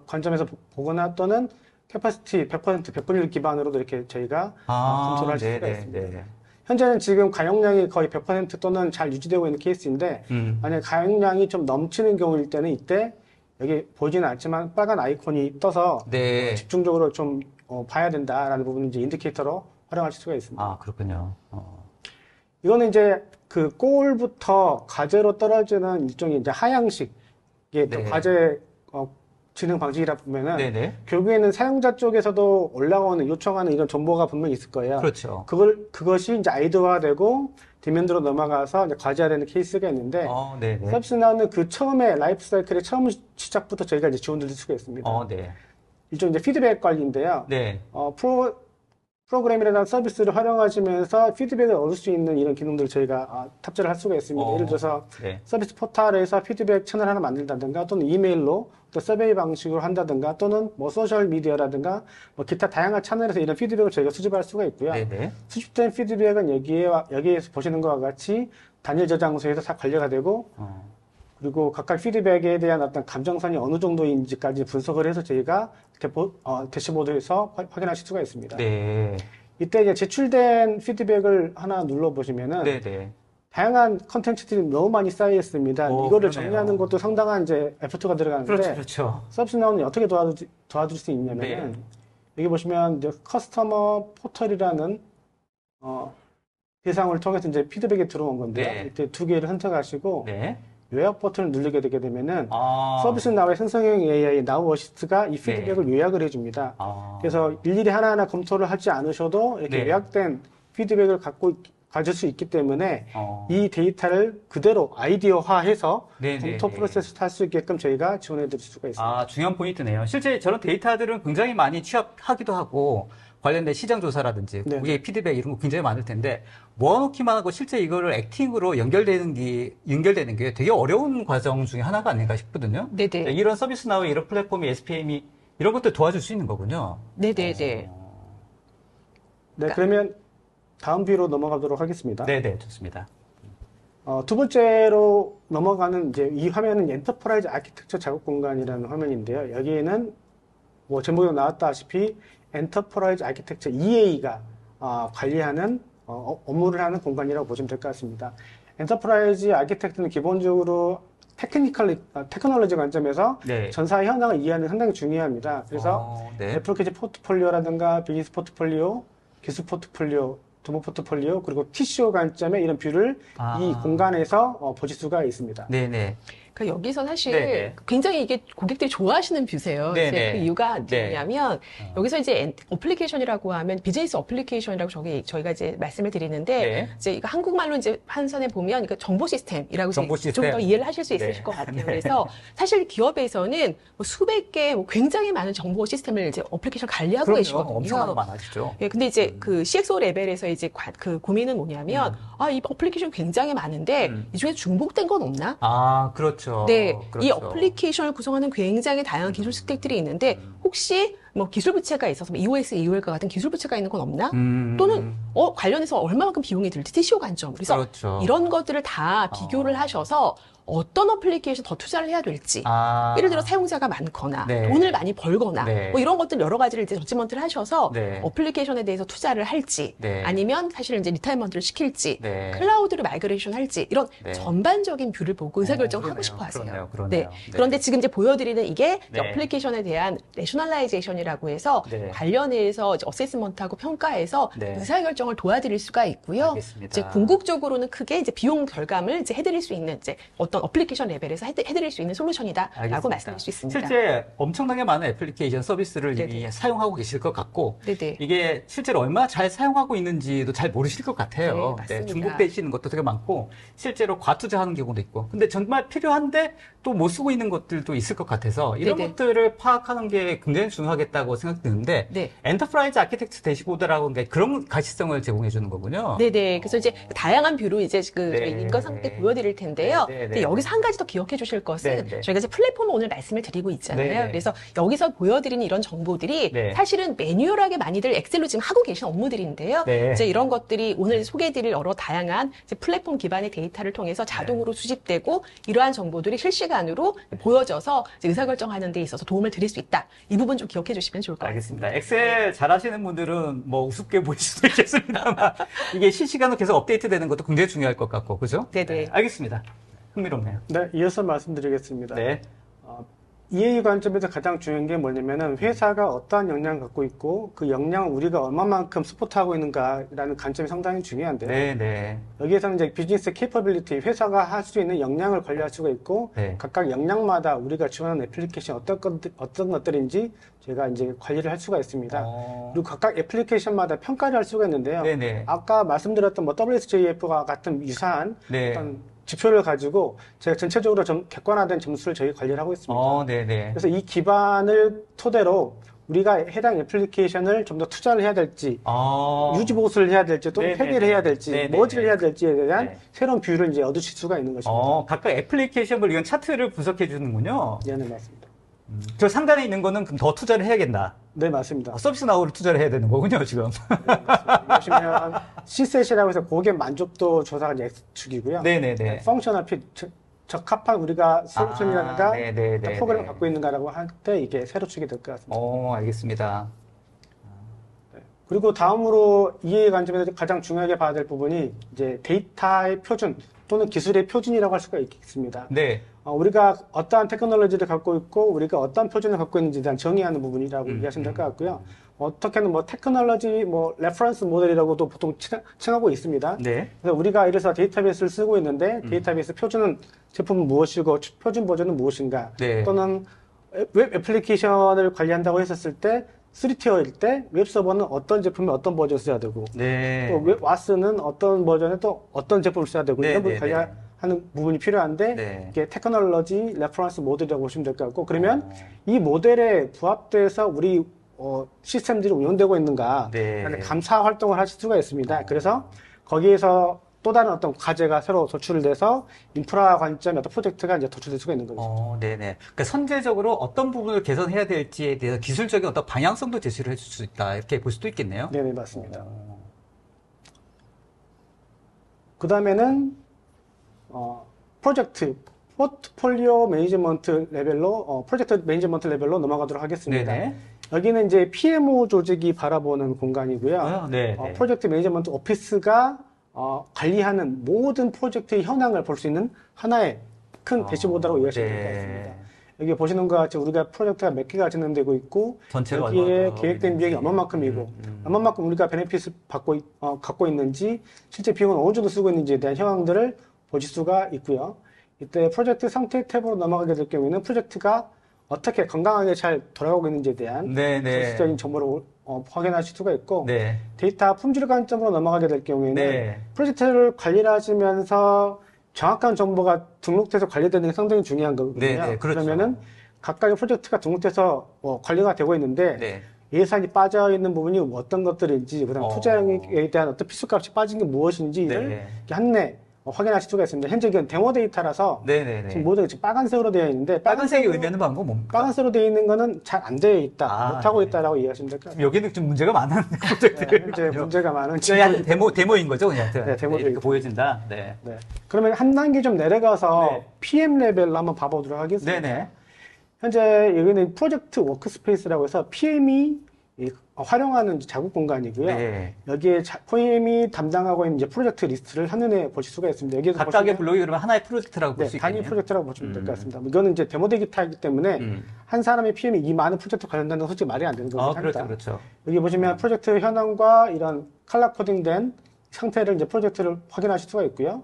관점에서 보거나 또는 캐파시티 100%, 100분의 1 기반으로도 이렇게 저희가 검토를 할 수가 있습니다. 현재는 지금 가용량이 거의 100% 또는 잘 유지되고 있는 케이스인데 만약 가용량이 좀 넘치는 경우일 때는 이때 여기 보이지는 않지만 빨간 아이콘이 떠서 네. 집중적으로 좀 봐야 된다라는 부분을 이제 인디케이터로 활용하실 수가 있습니다. 아, 그렇군요. 이거는 이제 그 골부터 과제로 떨어지는 일종의 이제 하향식 이게 또 네. 과제 진행 방식이라 보면은 네네. 결국에는 사용자 쪽에서도 올라오는 요청하는 이런 정보가 분명히 있을 거예요. 그렇죠. 그것이 이제 아이디어화되고 디맨드로 넘어가서 이제 과제화되는 케이스가 있는데 네네. 서비스 나우는 그 처음에 라이프 사이클의 처음 시작부터 저희가 이제 지원드릴 수가 있습니다. 네. 일종 이제 피드백 관리인데요. 네. 프로그램이라는 서비스를 활용하시면서 피드백을 얻을 수 있는 이런 기능들을 저희가 탑재를 할 수가 있습니다. 예를 들어서 네. 서비스 포털에서 피드백 채널 하나 만든다든가 또는 이메일로 또 서베이 방식으로 한다든가 또는 뭐 소셜 미디어라든가 뭐 기타 다양한 채널에서 이런 피드백을 저희가 수집할 수가 있고요. 네네. 수집된 피드백은 여기에서 보시는 것과 같이 단일 저장소에서 다 관리가 되고 그리고 각각 피드백에 대한 어떤 감정선이 어느 정도인지까지 분석을 해서 저희가 대시보드에서 확인하실 수가 있습니다. 네. 이때 이제 제출된 피드백을 하나 눌러보시면은 네네. 다양한 컨텐츠들이 너무 많이 쌓여 있습니다. 이거를 그러네요. 정리하는 것도 상당한 이제 에포트가 들어가는데 그렇죠, 그렇죠. 서비스 나우는 어떻게 도와줄 수 있냐면은 네. 여기 보시면 이제 커스터머 포털이라는 대상을 통해서 이제 피드백이 들어온 건데요. 네. 이때 두 개를 선택하시고 네. 요약 버튼을 누르게 되게 되면은 서비스 나우의 생성형 AI 나우 어시스트가 이 피드백을 요약을 해줍니다. 그래서 일일이 하나하나 검토를 하지 않으셔도 이렇게 네. 요약된 피드백을 가질 수 있기 때문에 이 데이터를 그대로 아이디어화해서 검토 프로세스를 할 수 있게끔 저희가 지원해 드릴 수가 있습니다. 중요한 포인트네요. 실제 저런 데이터들은 굉장히 많이 취합하기도 하고 관련된 시장 조사라든지 네. 고객의 피드백 이런 거 굉장히 많을 텐데 모아놓기만 하고 실제 이거를 액팅으로 연결되는 게 되게 어려운 과정 중에 하나가 아닌가 싶거든요. 네네. 이런 서비스 나우 이런 플랫폼이 SPM이 이런 것들 도와줄 수 있는 거군요. 네네네. 네, 그러면 다음 뷰로 넘어가도록 하겠습니다. 네네, 좋습니다. 두 번째로 넘어가는 이제 이 화면은 엔터프라이즈 아키텍처 작업 공간이라는 화면인데요. 여기에는 뭐 제목에 나왔다시피 엔터프라이즈 아키텍처 EA가 관리하는 업무를 하는 공간이라고 보시면 될 것 같습니다. 엔터프라이즈 아키텍트는 기본적으로 테크놀로지 관점에서 네. 전사의 현황을 이해하는 게 상당히 중요합니다. 그래서 네. 애플리케이션 포트폴리오라든가 비즈니스 포트폴리오, 기술 포트폴리오, 도모 포트폴리오, 그리고 TCO 관점의 이런 뷰를 이 공간에서 보실 수가 있습니다. 네네. 그러니까 여기서 사실 네네. 굉장히 이게 고객들이 좋아하시는 뷰세요. 네네. 이제 그 이유가 네. 뭐냐면 여기서 이제 어플리케이션이라고 하면 비즈니스 어플리케이션이라고 저희가 이제 말씀을 드리는데 네. 이제 이거 한국말로 이제 한선에 보면 이거 정보 시스템이라고 정보 좀 시스템. 더 이해를 하실 수 있으실 네. 것 같아요. 네. 그래서 사실 기업에서는 뭐 수백 개 굉장히 많은 정보 시스템을 이제 어플리케이션 관리하고 그럼요. 계시거든요. 엄청 많아지죠. 예, 근데 이제 그 CXO 레벨에서 이제 그 고민은 뭐냐면 이 어플리케이션 굉장히 많은데 이 중에 중복된 건 없나? 그렇죠. 네, 그렇죠. 이 어플리케이션을 구성하는 굉장히 다양한 기술 스택들이 있는데 혹시 뭐 기술 부채가 있어서 뭐 EOS, EOL과 같은 기술 부채가 있는 건 없나? 또는 관련해서 얼마만큼 비용이 들지? TCO 관점. 그래서 그렇죠. 이런 것들을 다 비교를 하셔서 어떤 어플리케이션 더 투자를 해야 될지. 예를 들어 사용자가 많거나 네. 돈을 많이 벌거나 네. 뭐 이런 것들 여러 가지를 이제 저지먼트를 하셔서 네. 어플리케이션에 대해서 투자를 할지 네. 아니면 사실은 이제 리타이먼트를 시킬지 네. 클라우드를 마이그레이션 할지 이런 네. 전반적인 뷰를 보고 의사결정을 그러네요. 하고 싶어 하세요. 그러네요. 네. 네. 그런데 지금 이제 보여드리는 이게 이제 네. 어플리케이션에 대한 내셔널라이제이션이라고 해서 네. 관련해서 이제 어세스먼트하고 평가해서 네. 의사결정을 도와드릴 수가 있고요. 알겠습니다. 이제 궁극적으로는 크게 이제 비용 결감을 이제 해드릴 수 있는 이제 어떤 어플리케이션 레벨에서 해드릴 수 있는 솔루션이다라고 알겠습니다. 말씀드릴 수 있습니다. 실제 엄청나게 많은 애플리케이션 서비스를 네네. 이미 사용하고 계실 것 같고 네네. 이게 실제로 얼마나 잘 사용하고 있는지도 잘 모르실 것 같아요. 네, 맞습니다. 중복되시는 것도 되게 많고 실제로 과투자하는 경우도 있고 근데 정말 필요한데 또 못 쓰고 있는 것들도 있을 것 같아서 이런 네네. 것들을 파악하는 게 굉장히 중요하겠다고 생각드는데 네. 엔터프라이즈 아키텍트 대시보드라고 하는 게 그런 가시성을 제공해 주는 거군요. 네네. 그래서 이제 다양한 뷰로 이제 네. 저희 인권 상태 보여드릴 텐데요. 네, 네, 근데 네. 여기서 한 가지 더 기억해 주실 것은 네, 네. 저희가 이제 플랫폼을 오늘 말씀을 드리고 있잖아요. 네, 네. 그래서 여기서 보여드리는 이런 정보들이 네. 사실은 매뉴얼하게 많이들 엑셀로 지금 하고 계신 업무들인데요. 네. 이제 이런 것들이 오늘 소개해드릴 여러 다양한 이제 플랫폼 기반의 데이터를 통해서 자동으로 수집되고 이러한 정보들이 실시간으로 보여져서 이제 의사결정하는 데 있어서 도움을 드릴 수 있다. 이 부분 좀 기억해 주시면 좋을 것 같습니다. 알겠습니다. 엑셀 잘하시는 분들은 뭐 우습게 보일 수도 있겠습니다만 이게 실시간으로 계속 업데이트 되는 것도 굉장히 중요할 것 같고 그죠? 네네. 알겠습니다. 흥미롭네요. 네, 이어서 말씀드리겠습니다. 네. EA 관점에서 가장 중요한 게 뭐냐면은 회사가 어떠한 역량을 갖고 있고 그 역량을 우리가 얼마만큼 스포트하고 있는가라는 관점이 상당히 중요한데요. 네네. 여기에서는 이제 비즈니스 캐퍼빌리티, 회사가 할 수 있는 역량을 관리할 수가 있고 네. 각각 역량마다 우리가 지원하는 애플리케이션 어떤 것들인지 제가 이제 관리를 할 수가 있습니다. 그리고 각각 애플리케이션마다 평가를 할 수가 있는데요. 네네. 아까 말씀드렸던 뭐 WSJF와 같은 유사한 네. 어떤 지표를 가지고 제가 전체적으로 객관화된 점수를 저희 관리를 하고 있습니다. 네네. 그래서 이 기반을 토대로 우리가 해당 애플리케이션을 좀 더 투자를 해야 될지, 유지 보수를 해야 될지, 또 네네네. 폐기를 해야 될지, 네네네. 머지를 해야 될지에 대한 네. 새로운 비율을 이제 얻으실 수가 있는 것입니다. 각각 애플리케이션별 이건 차트를 분석해 주는군요. 네, 맞습니다. 저 상단에 있는 거는 그럼 더 투자를 해야겠다. 네, 맞습니다. 서비스 나우를 투자를 해야 되는 거군요, 지금. 보시면 C셋이라고 해서 고객 만족도 조사가 이제 X축이고요. 네네네. 펑셔널 핏, 적합한 우리가 솔루션이라든가 네네네. 프로그램을 갖고 있는가라고 할 때 이게 세로축이 될 것 같습니다. 알겠습니다. 그리고 다음으로 EA 관점에서 가장 중요하게 봐야 될 부분이 이제 데이터의 표준 또는 기술의 표준이라고 할 수가 있습니다. 네. 우리가 어떠한 테크놀로지를 갖고 있고 우리가 어떠한 표준을 갖고 있는지에 대한 정의하는 부분이라고 이해하시면 될 것 같고요. 어떻게는 뭐 테크놀로지 레퍼런스 모델이라고도 보통 칭하고 있습니다. 네. 그래서 우리가 예를 들어서 데이터베이스를 쓰고 있는데 데이터베이스 표준은 제품은 무엇이고 표준 버전은 무엇인가 네. 또는 웹 애플리케이션을 관리한다고 했었을 때 3티어일 때 웹서버는 어떤 제품에 어떤 버전을 써야 되고 네. 또 와스는 어떤 버전에 또 어떤 제품을 써야 되고 네, 이런 부분을 네, 관리하는 부분이 필요한데 네. 이게 테크놀로지 레퍼런스 모델이라고 보시면 될 것 같고 그러면 이 모델에 부합돼서 우리 시스템들이 운영되고 있는가 네. 감사 활동을 하실 수가 있습니다. 그래서 거기에서 또 다른 어떤 과제가 새로 도출돼서 인프라 관점의 어떤 프로젝트가 이제 도출될 수가 있는 거죠. 네네. 그러니까 선제적으로 어떤 부분을 개선해야 될지에 대해서 기술적인 어떤 방향성도 제시를 해줄 수 있다. 이렇게 볼 수도 있겠네요. 네네, 맞습니다. 그 다음에는, 프로젝트, 포트폴리오 매니지먼트 레벨로, 프로젝트 매니지먼트 레벨로 넘어가도록 하겠습니다. 네네. 여기는 이제 PMO 조직이 바라보는 공간이고요. 네. 프로젝트 매니지먼트 오피스가 관리하는 모든 프로젝트의 현황을 볼 수 있는 하나의 큰 대시보드라고 이해하시면 될 것 같습니다. 여기 보시는 것 같이 우리가 프로젝트가 몇 개가 진행되고 있고 여기에 계획된 비용이 얼마만큼이고 얼마만큼 우리가 베네핏을 갖고 있는지 실제 비용은 어느 정도 쓰고 있는지에 대한 현황들을 보실 수가 있고요. 이때 프로젝트 상태 탭으로 넘어가게 될 경우에는 프로젝트가 어떻게 건강하게 잘 돌아가고 있는지에 대한 실질적인 정보를 확인하실 수가 있고 네. 데이터 품질 관점으로 넘어가게 될 경우에는 네. 프로젝트를 관리를 하시면서 정확한 정보가 등록돼서 관리되는 게 상당히 중요한 거거든요. 네, 그렇죠. 그러면은 각각의 프로젝트가 등록돼서 관리가 되고 있는데 네. 예산이 빠져 있는 부분이 어떤 것들인지 그다음 투자에 대한 어떤 필수값이 빠진 게 무엇인지를 네. 한내 확인하실 수가 있습니다. 현재 이건 데모 데이터라서 네네네. 지금 모두 지금 빨간색으로 되어 있는데 빨간색이 의미하는 방법은 뭡니까? 빨간색으로 되어 있는 거는 잘 안 되어 있다, 못하고 있다라고 이해하시면 될 것 같아요. 여기는 좀 문제가 많은 프로젝트들. 현재 문제가 많은 데모인 거죠, 그냥. 네, 데모 이렇게 보여진다. 네. 네. 그러면 한 단계 좀 내려가서 네. PM 레벨로 한번 봐보도록 하겠습니다. 네네. 현재 여기는 프로젝트 워크스페이스라고 해서 PM이 활용하는 자국 공간이고요. 네. 여기에 PM이 담당하고 있는 이제 프로젝트 리스트를 한눈에 보실 수가 있습니다. 여기서 각각의 블록이 그러면 하나의 프로젝트라고 볼 수 있겠네요. 단위 프로젝트라고 보시면 될 것 같습니다. 이거는 이제 데모 데이터이기 때문에 한 사람의 PM이 이 많은 프로젝트 관련된 건 솔직히 말이 안 되는 거긴 합니다. 그렇죠. 여기 보시면 프로젝트 현황과 이런 컬러 코딩된 상태를 이제 프로젝트를 확인하실 수가 있고요.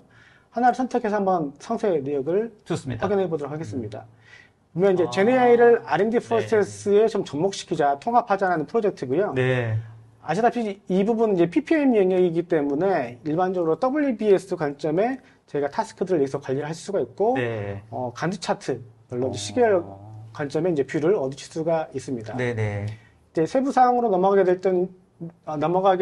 하나를 선택해서 한번 상세 내역을 좋습니다. 확인해 보도록 하겠습니다. 그러면 이제 GenAI를 R&D 프로세스에 좀 접목시키자, 통합하자는 프로젝트고요. 네. 아시다시피 이 부분은 이제 PPM 영역이기 때문에 일반적으로 WBS 관점에 저희가 타스크들을 여기서 관리를 할 수가 있고, 네. 간지 차트별로 시계열 관점에 이제 뷰를 얻으실 수가 있습니다. 네네. 이제 세부 사항으로 넘어가게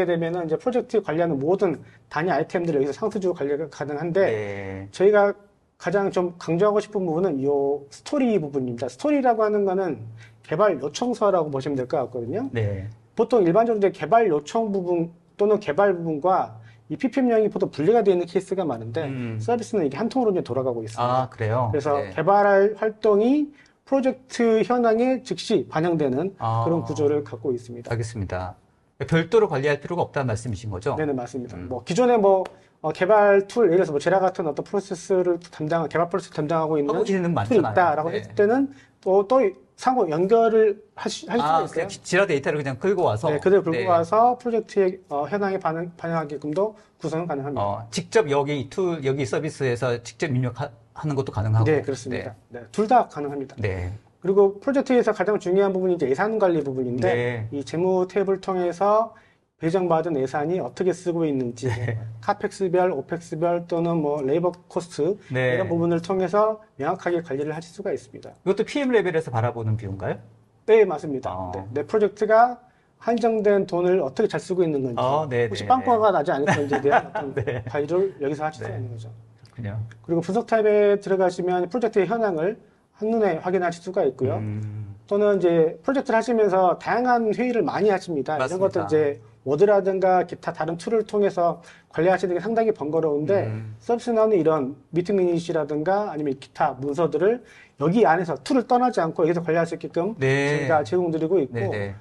되면은 이제 프로젝트 관리하는 모든 단위 아이템들을 여기서 상수적으로 관리가 가능한데, 네. 저희가 가장 좀 강조하고 싶은 부분은 이 스토리 부분입니다. 스토리라고 하는 거는 개발 요청서라고 보시면 될 것 같거든요. 네. 보통 일반적으로 이제 개발 요청 부분 또는 개발 부분과 이 PPM량이 보통 분리가 되어 있는 케이스가 많은데 서비스는 이게 한 통으로 이제 돌아가고 있습니다. 그래요? 그래서 네. 개발 활동이 프로젝트 현황에 즉시 반영되는 그런 구조를 갖고 있습니다. 알겠습니다. 별도로 관리할 필요가 없다는 말씀이신 거죠? 네네, 맞습니다. 기존에 개발 툴, 예를 들어서 뭐 제라 같은 어떤 개발 프로세스 담당하고 있는 하고 계시는 분 툴이 많잖아요. 있다라고 네. 했을 때는 또 상호 연결을 하실 수가 있어요. 그냥 지라 데이터를 그냥 끌고 와서. 네, 그대로 끌고 네. 와서 프로젝트의 현황에 반영하게끔도 구성은 가능합니다. 직접 여기 서비스에서 직접 입력하는 것도 가능하고. 네, 그렇습니다. 네, 둘 다 가능합니다. 네. 그리고 프로젝트에서 가장 중요한 부분이 이제 예산 관리 부분인데 네. 이 재무 탭을 통해서 배정받은 예산이 어떻게 쓰고 있는지 카펙스별, 오펙스별 또는 뭐 레이버 코스트 네. 이런 부분을 통해서 명확하게 관리를 하실 수가 있습니다. 이것도 PM 레벨에서 바라보는 비용가요? 네, 맞습니다. 네, 내 프로젝트가 한정된 돈을 어떻게 잘 쓰고 있는 건지 네, 혹시 네, 빵꾸가 나지 않을 건지에 대한 어떤 네. 관리를 여기서 하실 수가 있는 거죠. 그렇군요. 그리고 분석 탭에 들어가시면 프로젝트의 현황을 한눈에 확인하실 수가 있고요. 또는 이제 프로젝트를 하시면서 다양한 회의를 많이 하십니다. 맞습니다. 이런 것들 이제 워드라든가 기타 다른 툴을 통해서 관리하시는 게 상당히 번거로운데 서비스나우는 이런 미팅 미닛이라든가 아니면 기타 문서들을 여기 안에서 툴을 떠나지 않고 여기서 관리할 수 있게끔 네. 저희가 제공드리고 있고 네.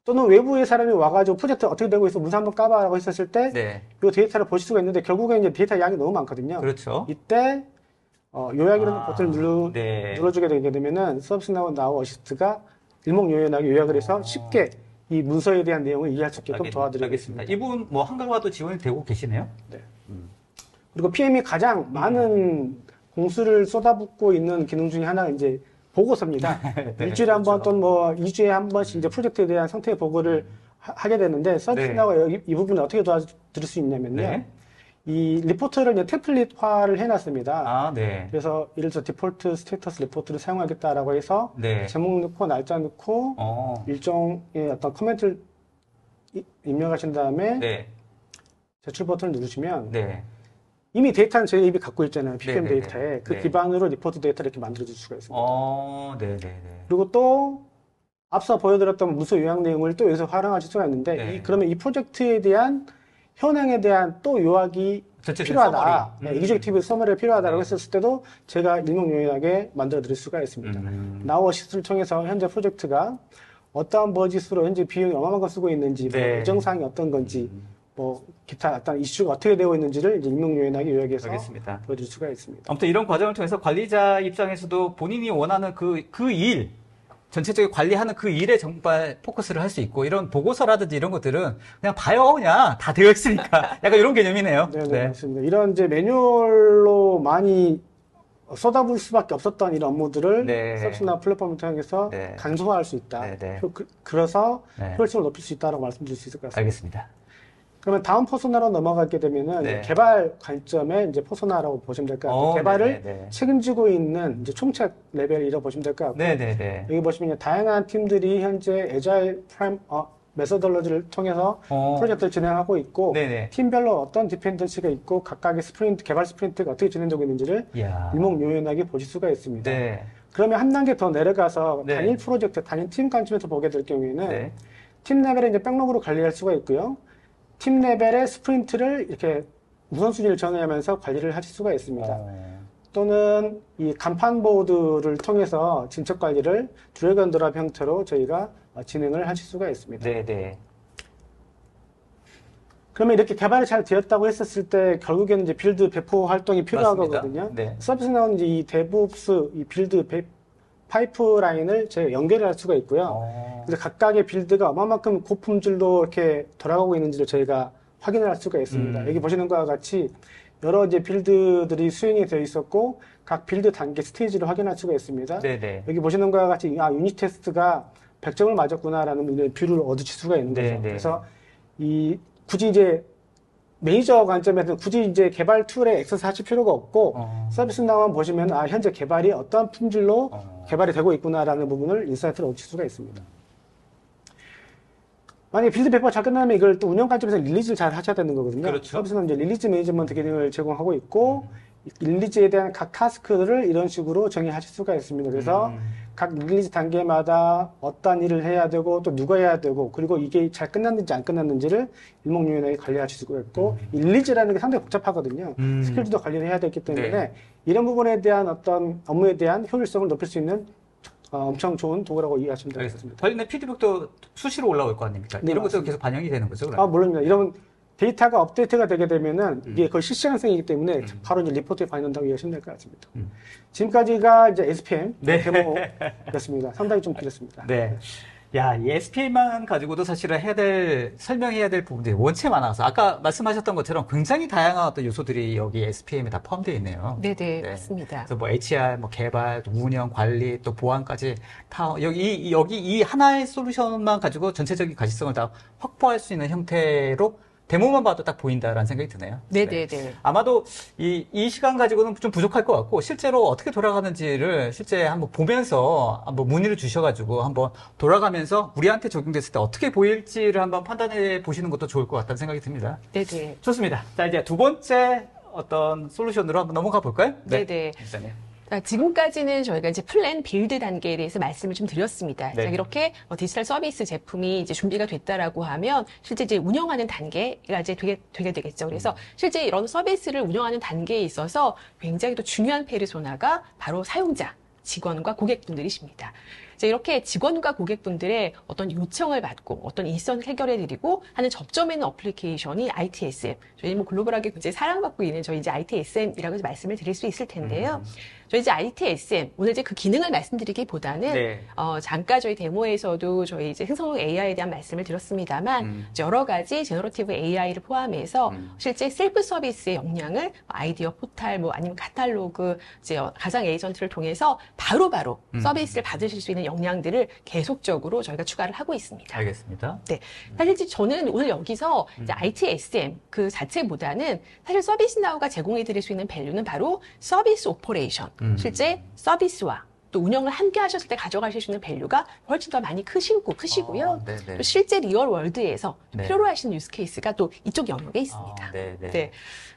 또는 외부의 사람이 와가지고 프로젝트 어떻게 되고 있어 문서 한번 까봐라고 했었을 때 네. 이 데이터를 보실 수가 있는데 결국에 이제 데이터 양이 너무 많거든요. 그렇죠. 이때 요약이라는 버튼을 네. 눌러주게 되게 되면은 서비스나우 어시스트가 일목요연하게 요약을 해서 쉽게 이 문서에 대한 내용을 이해할 수 있게끔 도와드리겠습니다. 이분 뭐 한강화도 지원이 되고 계시네요. 네. 그리고 PM이 가장 많은 공수를 쏟아붓고 있는 기능 중에 하나가 이제 보고서입니다. 네, 일주일에 한 번 그렇죠. 또는 뭐 2주에 한 번씩 이제 프로젝트에 대한 상태 보고를 하게 되는데 서비스나우가 이 부분을 어떻게 도와드릴 수 있냐면요. 네. 이 리포트를 이제 템플릿화를 해놨습니다. 네. 그래서 예를 들어 디폴트 스테이터스 리포트를 사용하겠다라고 해서 네. 제목 넣고 날짜 넣고 일종의 어떤 커멘트를 입력하신 다음에 네. 제출 버튼을 누르시면 네. 이미 데이터는 저희 입이 갖고 있잖아요. PPM 네, 네, 데이터에 네. 그 네. 기반으로 리포트 데이터를 이렇게 만들어줄 수가 있습니다. 네네네. 그리고 또 앞서 보여드렸던 문서 요약 내용을 또 여기서 활용하실 수가 있는데 네. 그러면 이 프로젝트에 대한 현황에 대한 또 요약이 필요하다. 이그젝티브 서머리가 필요하다고 했었을 때도 제가 일목요연하게 만들어 드릴 수가 있습니다. 나우 어시스트를 통해서 현재 프로젝트가 어떠한 버짓으로 현재 비용이 얼마만큼 쓰고 있는지, 뭐 예정사항이 어떤 건지, 뭐 기타 어떤 이슈가 어떻게 되고 있는지를 이제 일목요연하게 요약해서 보여드릴 수가 있습니다. 아무튼 이런 과정을 통해서 관리자 입장에서도 본인이 원하는 그 일, 전체적인 관리하는 그 일에 정말 포커스를 할 수 있고, 이런 보고서라든지 이런 것들은 그냥 봐요. 그냥 다 되어 있으니까. 약간 이런 개념이네요. 네, 맞습니다. 이런 이제 매뉴얼로 많이 쏟아부을 수밖에 없었던 이런 업무들을 서비스나 플랫폼을 통해서 간소화할 수 있다. 그래서 효율성을 높일 수 있다고 말씀드릴 수 있을 것 같습니다. 알겠습니다. 그러면 다음 퍼소나로 넘어가게 되면은 개발 관점의 이제 퍼소나라고 보시면 될 것 같아요. 개발을 책임지고 있는 이제 총책 레벨이라고 보시면 될 것 같고 여기 보시면 다양한 팀들이 현재 애자일 프라임 메서덜러지를 통해서 프로젝트를 진행하고 있고 팀별로 어떤 디펜던시가 있고 각각의 개발 스프린트가 어떻게 진행되고 있는지를 일목요연하게 보실 수가 있습니다. 그러면 한 단계 더 내려가서 단일 프로젝트, 단일 팀 관점에서 보게 될 경우에는 팀 레벨에 이제 백로그로 관리할 수가 있고요. 팀 레벨의 스프린트를 이렇게 우선순위를 정하면서 관리를 하실 수가 있습니다. 또는 이 간판 보드를 통해서 진척 관리를 드래그 앤 드랍 형태로 저희가 진행을 하실 수가 있습니다. 그러면 이렇게 개발이 잘 되었다고 했었을 때 결국에는 이제 빌드 배포 활동이 필요한 거거든요. 서비스나우는 이제 이 데브옵스, 이 빌드 파이프라인을 저희가 연결할 수가 있고요. 그래서 각각의 빌드가 얼마만큼 고품질로 이렇게 돌아가고 있는지를 저희가 확인을 할 수가 있습니다. 여기 보시는 것과 같이 여러 이제 빌드들이 수행이 되어 있었고 각 빌드 단계 스테이지를 확인할 수가 있습니다. 여기 보시는 것과 같이 유닛 테스트가 100점을 맞았구나라는 뷰를 얻으실 수가 있는 거죠. 그래서 굳이 이제 메이저 관점에서는 굳이 이제 개발 툴에 액세스 하실 필요가 없고 서비스나우만 보시면 현재 개발이 어떠한 품질로 개발이 되고 있구나라는 부분을 인사이트를 얻을 수가 있습니다. 만약에 빌드 배포가 잘 끝나면 이걸 또 운영 관점에서 릴리즈를 잘 하셔야 되는 거거든요. 서비스는 이제 릴리즈 매니지먼트 기능을 제공하고 있고 릴리즈에 대한 각 타스크들을 이런 식으로 정의하실 수가 있습니다. 그래서 각 릴리즈 단계마다 어떤 일을 해야 되고 또 누가 해야 되고 그리고 이게 잘 끝났는지 안 끝났는지를 일목요연하게 관리하실 수가 있고 이 릴리즈라는 게 상당히 복잡하거든요. 스킬도 관리를 해야 되기 때문에 이런 부분에 대한 어떤 업무에 대한 효율성을 높일 수 있는 엄청 좋은 도구라고 이해하시면 되겠습니다. 관련된 피드백도 수시로 올라올 거 아닙니까? 이런 것도 계속 반영이 되는 거죠? 그러면? 물론입니다. 이런 데이터가 업데이트가 되게 되면은 이게 거의 실시간성이기 때문에 바로 이제 리포트에 반영된다고 이해하시면 될 것 같습니다. 지금까지가 이제 SPM 네. 데모였습니다. 상당히 좀 길었습니다. 네. 야, 이 SP만 가지고도 사실은 설명해야 될 부분들이 원체 많아서, 아까 말씀하셨던 것처럼 굉장히 다양한 어떤 요소들이 여기 SPM에 다 포함되어 있네요. 네네, 맞습니다. 그래서 뭐 HR, 뭐 개발, 또 운영, 관리, 또 보안까지 다, 여기 이 하나의 솔루션만 가지고 전체적인 가시성을 다 확보할 수 있는 형태로 데모만 봐도 딱 보인다라는 생각이 드네요. 네네네. 네. 아마도 이 시간 가지고는 좀 부족할 것 같고, 실제로 어떻게 돌아가는지를 실제 한번 보면서 한번 문의를 주셔가지고 한번 돌아가면서 우리한테 적용됐을 때 어떻게 보일지를 한번 판단해 보시는 것도 좋을 것 같다는 생각이 듭니다. 네네. 좋습니다. 자, 이제 두 번째 어떤 솔루션으로 한번 넘어가 볼까요? 네네. 일단요. 자, 지금까지는 저희가 이제 플랜 빌드 단계에 대해서 말씀을 좀 드렸습니다. 네. 자, 이렇게 디지털 서비스 제품이 이제 준비가 됐다라고 하면 실제 이제 운영하는 단계가 이제 되게 되겠죠. 그래서 실제 이런 서비스를 운영하는 단계에 있어서 굉장히 또 중요한 페르소나가 바로 사용자, 직원과 고객분들이십니다. 자, 이렇게 직원과 고객분들의 어떤 요청을 받고 어떤 일선을 해결해드리고 하는 접점에 있는 어플리케이션이 ITSM. 저희 뭐 글로벌하게 굉장히 사랑받고 있는 저희 이제 ITSM이라고 말씀을 드릴 수 있을 텐데요. 저희 이제 ITSM, 오늘 이제 그 기능을 말씀드리기보다는, 네. 잠깐 저희 데모에서도 저희 이제 생성형 AI에 대한 말씀을 드렸습니다만, 여러 가지 제너러티브 AI를 포함해서 실제 셀프 서비스의 역량을 아이디어 포탈, 뭐 아니면 카탈로그, 이제 가상 에이전트를 통해서 바로바로 서비스를 받으실 수 있는 역량들을 계속적으로 저희가 추가를 하고 있습니다. 알겠습니다. 네. 사실 저는 오늘 여기서 이제 ITSM 그 자체보다는 사실 서비스나우가 제공해드릴 수 있는 밸류는 바로 서비스 오퍼레이션. 실제 서비스와 또 운영을 함께 하셨을 때 가져가실 수 있는 밸류가 훨씬 더 많이 크시고요. 또 실제 리얼 월드에서 네. 필요로 하시는 유스 케이스가 또 이쪽 영역에 있습니다. 네네. 네.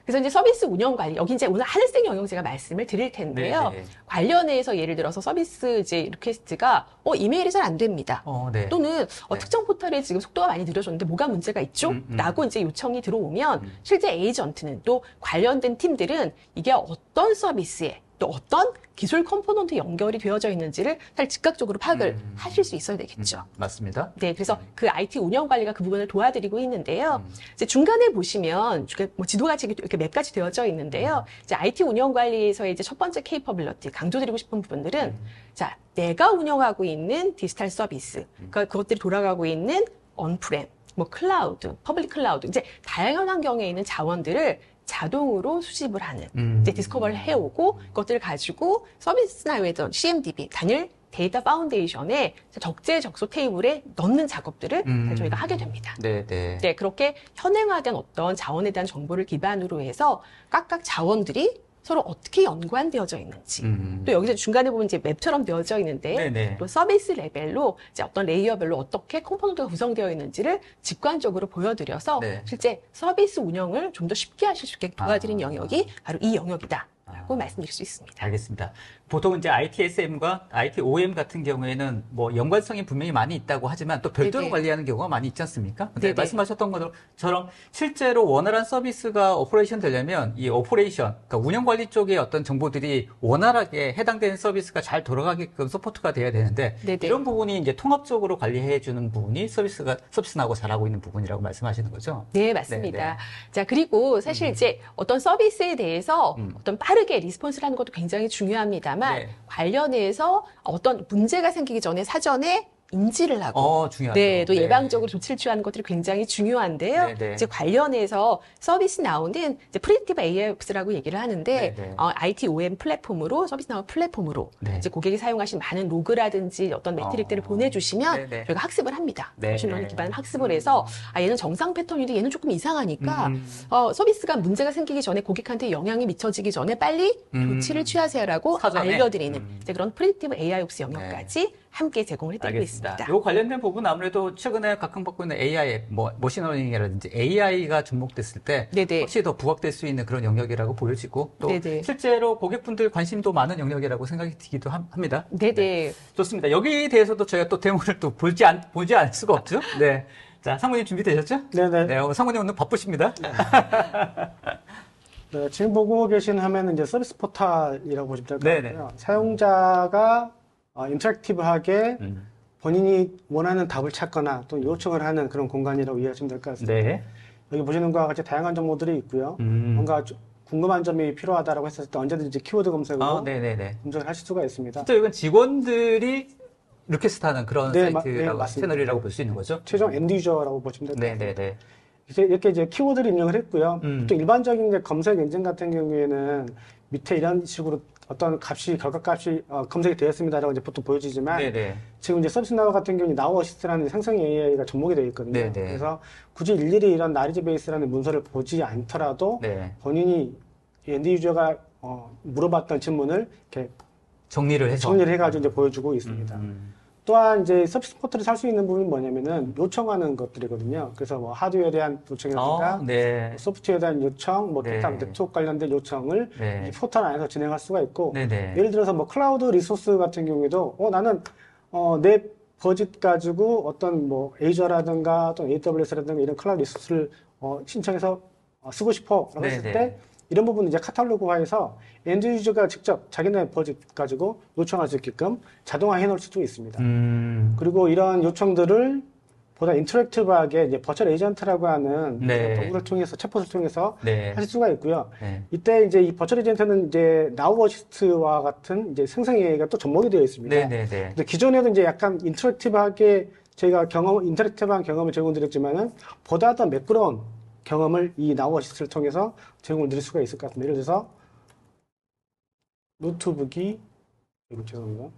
그래서 이제 서비스 운영 관리, 여기 이제 오늘 하늘색 영역 제가 말씀을 드릴 텐데요. 네네. 관련해서 예를 들어서 서비스 이제 리퀘스트가 이메일이 잘 안 됩니다. 네. 또는 네. 특정 포털에 지금 속도가 많이 느려졌는데 뭐가 문제가 있죠? 라고 이제 요청이 들어오면 실제 에이전트는 또 관련된 팀들은 이게 어떤 서비스에 또 어떤 기술 컴포넌트 연결이 되어져 있는지를 사실 즉각적으로 파악을 하실 수 있어야 되겠죠. 맞습니다. 네, 그래서 그 IT 운영 관리가 그 부분을 도와드리고 있는데요. 이제 중간에 보시면 뭐 지도같이 이렇게 맵같이 되어져 있는데요. 이제 IT 운영 관리에서의 이제 첫 번째 케이퍼빌리티 강조드리고 싶은 부분들은 자, 내가 운영하고 있는 디지털 서비스, 그것들이 돌아가고 있는 언프렘, 뭐 클라우드, 퍼블릭 클라우드, 이제 다양한 환경에 있는 자원들을 자동으로 수집을 하는, 이제 디스커버를 해오고, 그것들을 가지고 서비스나우의 CMDB, 단일 데이터 파운데이션에 적재적소 테이블에 넣는 작업들을 저희가 하게 됩니다. 네네. 네, 그렇게 현행화된 어떤 자원에 대한 정보를 기반으로 해서 각각 자원들이 서로 어떻게 연관되어져 있는지. 또 여기서 중간에 보면 이제 맵처럼 되어져 있는데요. 네네. 또 서비스 레벨로 이제 어떤 레이어별로 어떻게 컴포넌트가 구성되어 있는지를 직관적으로 보여드려서 네. 실제 서비스 운영을 좀 더 쉽게 하실 수 있게 도와드리는 영역이 바로 이 영역이다라고 말씀드릴 수 있습니다. 알겠습니다. 보통 이제 ITSM과 ITOM 같은 경우에는 뭐 연관성이 분명히 많이 있다고 하지만 또 별도로 네네. 관리하는 경우가 많이 있지 않습니까? 근데 네네. 말씀하셨던 것처럼 실제로 원활한 서비스가 오퍼레이션 되려면 이 오퍼레이션, 그러니까 운영 관리 쪽의 어떤 정보들이 원활하게 해당되는 서비스가 잘 돌아가게끔 서포트가 돼야 되는데 네네. 이런 부분이 이제 통합적으로 관리해 주는 부분이 서비스나고 잘하고 있는 부분이라고 말씀하시는 거죠? 네, 맞습니다. 네네. 자, 그리고 사실 이제 어떤 서비스에 대해서 어떤 빠르게 리스폰스를 하는 것도 굉장히 중요합니다만 네. 관련해서 어떤 문제가 생기기 전에 사전에 인지를 하고 중요하죠. 네, 또 네. 예방적으로 조치를 취하는 것들이 굉장히 중요한데요. 네네. 이제 관련해서 서비스나우는 이제 프리딕티브 AIOPS라고 얘기를 하는데 네네. ITOM 플랫폼으로 서비스나우 플랫폼으로 네. 이제 고객이 사용하신 많은 로그라든지 어떤 매트릭들을 보내주시면 네네. 저희가 학습을 합니다. 네네. 머신러닝 기반 학습을 해서 얘는 정상 패턴인데 얘는 조금 이상하니까 서비스가 문제가 생기기 전에 고객한테 영향이 미쳐지기 전에 빨리 조치를 취하세요라고 사전에? 알려드리는 이제 그런 프리딕티브 AIOPS 영역까지 함께 제공을 해드리고 있습니다. 요 관련된 부분 아무래도 최근에 각광받고 있는 AI, 뭐 머신러닝이라든지 AI가 접목됐을 때 네네. 확실히 더 부각될 수 있는 그런 영역이라고 보여지고 또 네네. 실제로 고객분들 관심도 많은 영역이라고 생각이 들기도 합니다. 네네. 좋습니다. 여기에 대해서도 저희가 또 데모를 또 보지 않을 수가 없죠. 네. 자, 상무님 준비되셨죠? 네네. 네, 상무님 오늘 바쁘십니다. 네, 지금 보고 계신 화면은 이제 서비스 포탈이라고 보시면 될 것 네네. 같고요. 사용자가 인터랙티브하게 본인이 원하는 답을 찾거나 또 요청을 하는 그런 공간이라고 이해하시면 될 것 같습니다. 네. 여기 보시는 것과 같이 다양한 정보들이 있고요. 뭔가 궁금한 점이 필요하다라고 했을 때 언제든지 키워드 검색으로 검색을 하실 수가 있습니다. 또 이건 직원들이 리퀘스트하는 그런 사이트라고 맞습니다. 채널이라고 볼 수 있는 거죠? 최종 엔드 유저라고 보시면 됩니다. 네네네. 이렇게 이제 키워드를 입력을 했고요. 또 일반적인 이제 검색 엔진 같은 경우에는 밑에 이런 식으로 어떤 값이 결과값이 검색이 되었습니다라고 이제 보통 보여지지만 지금 이제 서비스 나우 같은 경우는 나우 어시스트라는 생성 AI가 접목이 되어 있거든요. 그래서 굳이 일일이 이런 나리지 베이스라는 문서를 보지 않더라도 본인이 엔드 유저가 물어봤던 질문을 이렇게 정리를 해가지고 이제 보여주고 있습니다. 또한 이제 서비스 포털을 살 수 있는 부분이 뭐냐면은 요청하는 것들이거든요. 그래서 뭐 하드웨어에 대한 요청이라든가 소프트웨어에 대한 요청, 뭐 기타 네트워크 관련된 요청을 이 포털 안에서 진행할 수가 있고 예를 들어서 뭐 클라우드 리소스 같은 경우에도 나는 내 버짓 가지고 어떤 뭐 에이저라든가 또 AWS라든가 이런 클라우드 리소스를 신청해서 쓰고 싶어라고 했을 때 이런 부분은 이제 카탈로그화해서 엔드 유저가 직접 자기네 버짓 가지고 요청할 수 있게끔 자동화 해놓을 수도 있습니다. 그리고 이런 요청들을 보다 인터랙티브하게 이제 버추얼 에이전트라고 하는 도구를 통해서 챗봇을 통해서 하실 수가 있고요. 이때 이제 이 버추얼 에이전트는 이제 나우 어시스트와 같은 이제 생성 AI가 또 접목이 되어 있습니다. 근데 기존에도 이제 약간 인터랙티브하게 저희가 인터랙티브한 경험을 제공드렸지만은 보다 더 매끄러운 경험을 이 나우 어시스트를 통해서 제공을 드릴 수가 있을 것 같습니다. 예를 들어서 노트북이 죄송합니다.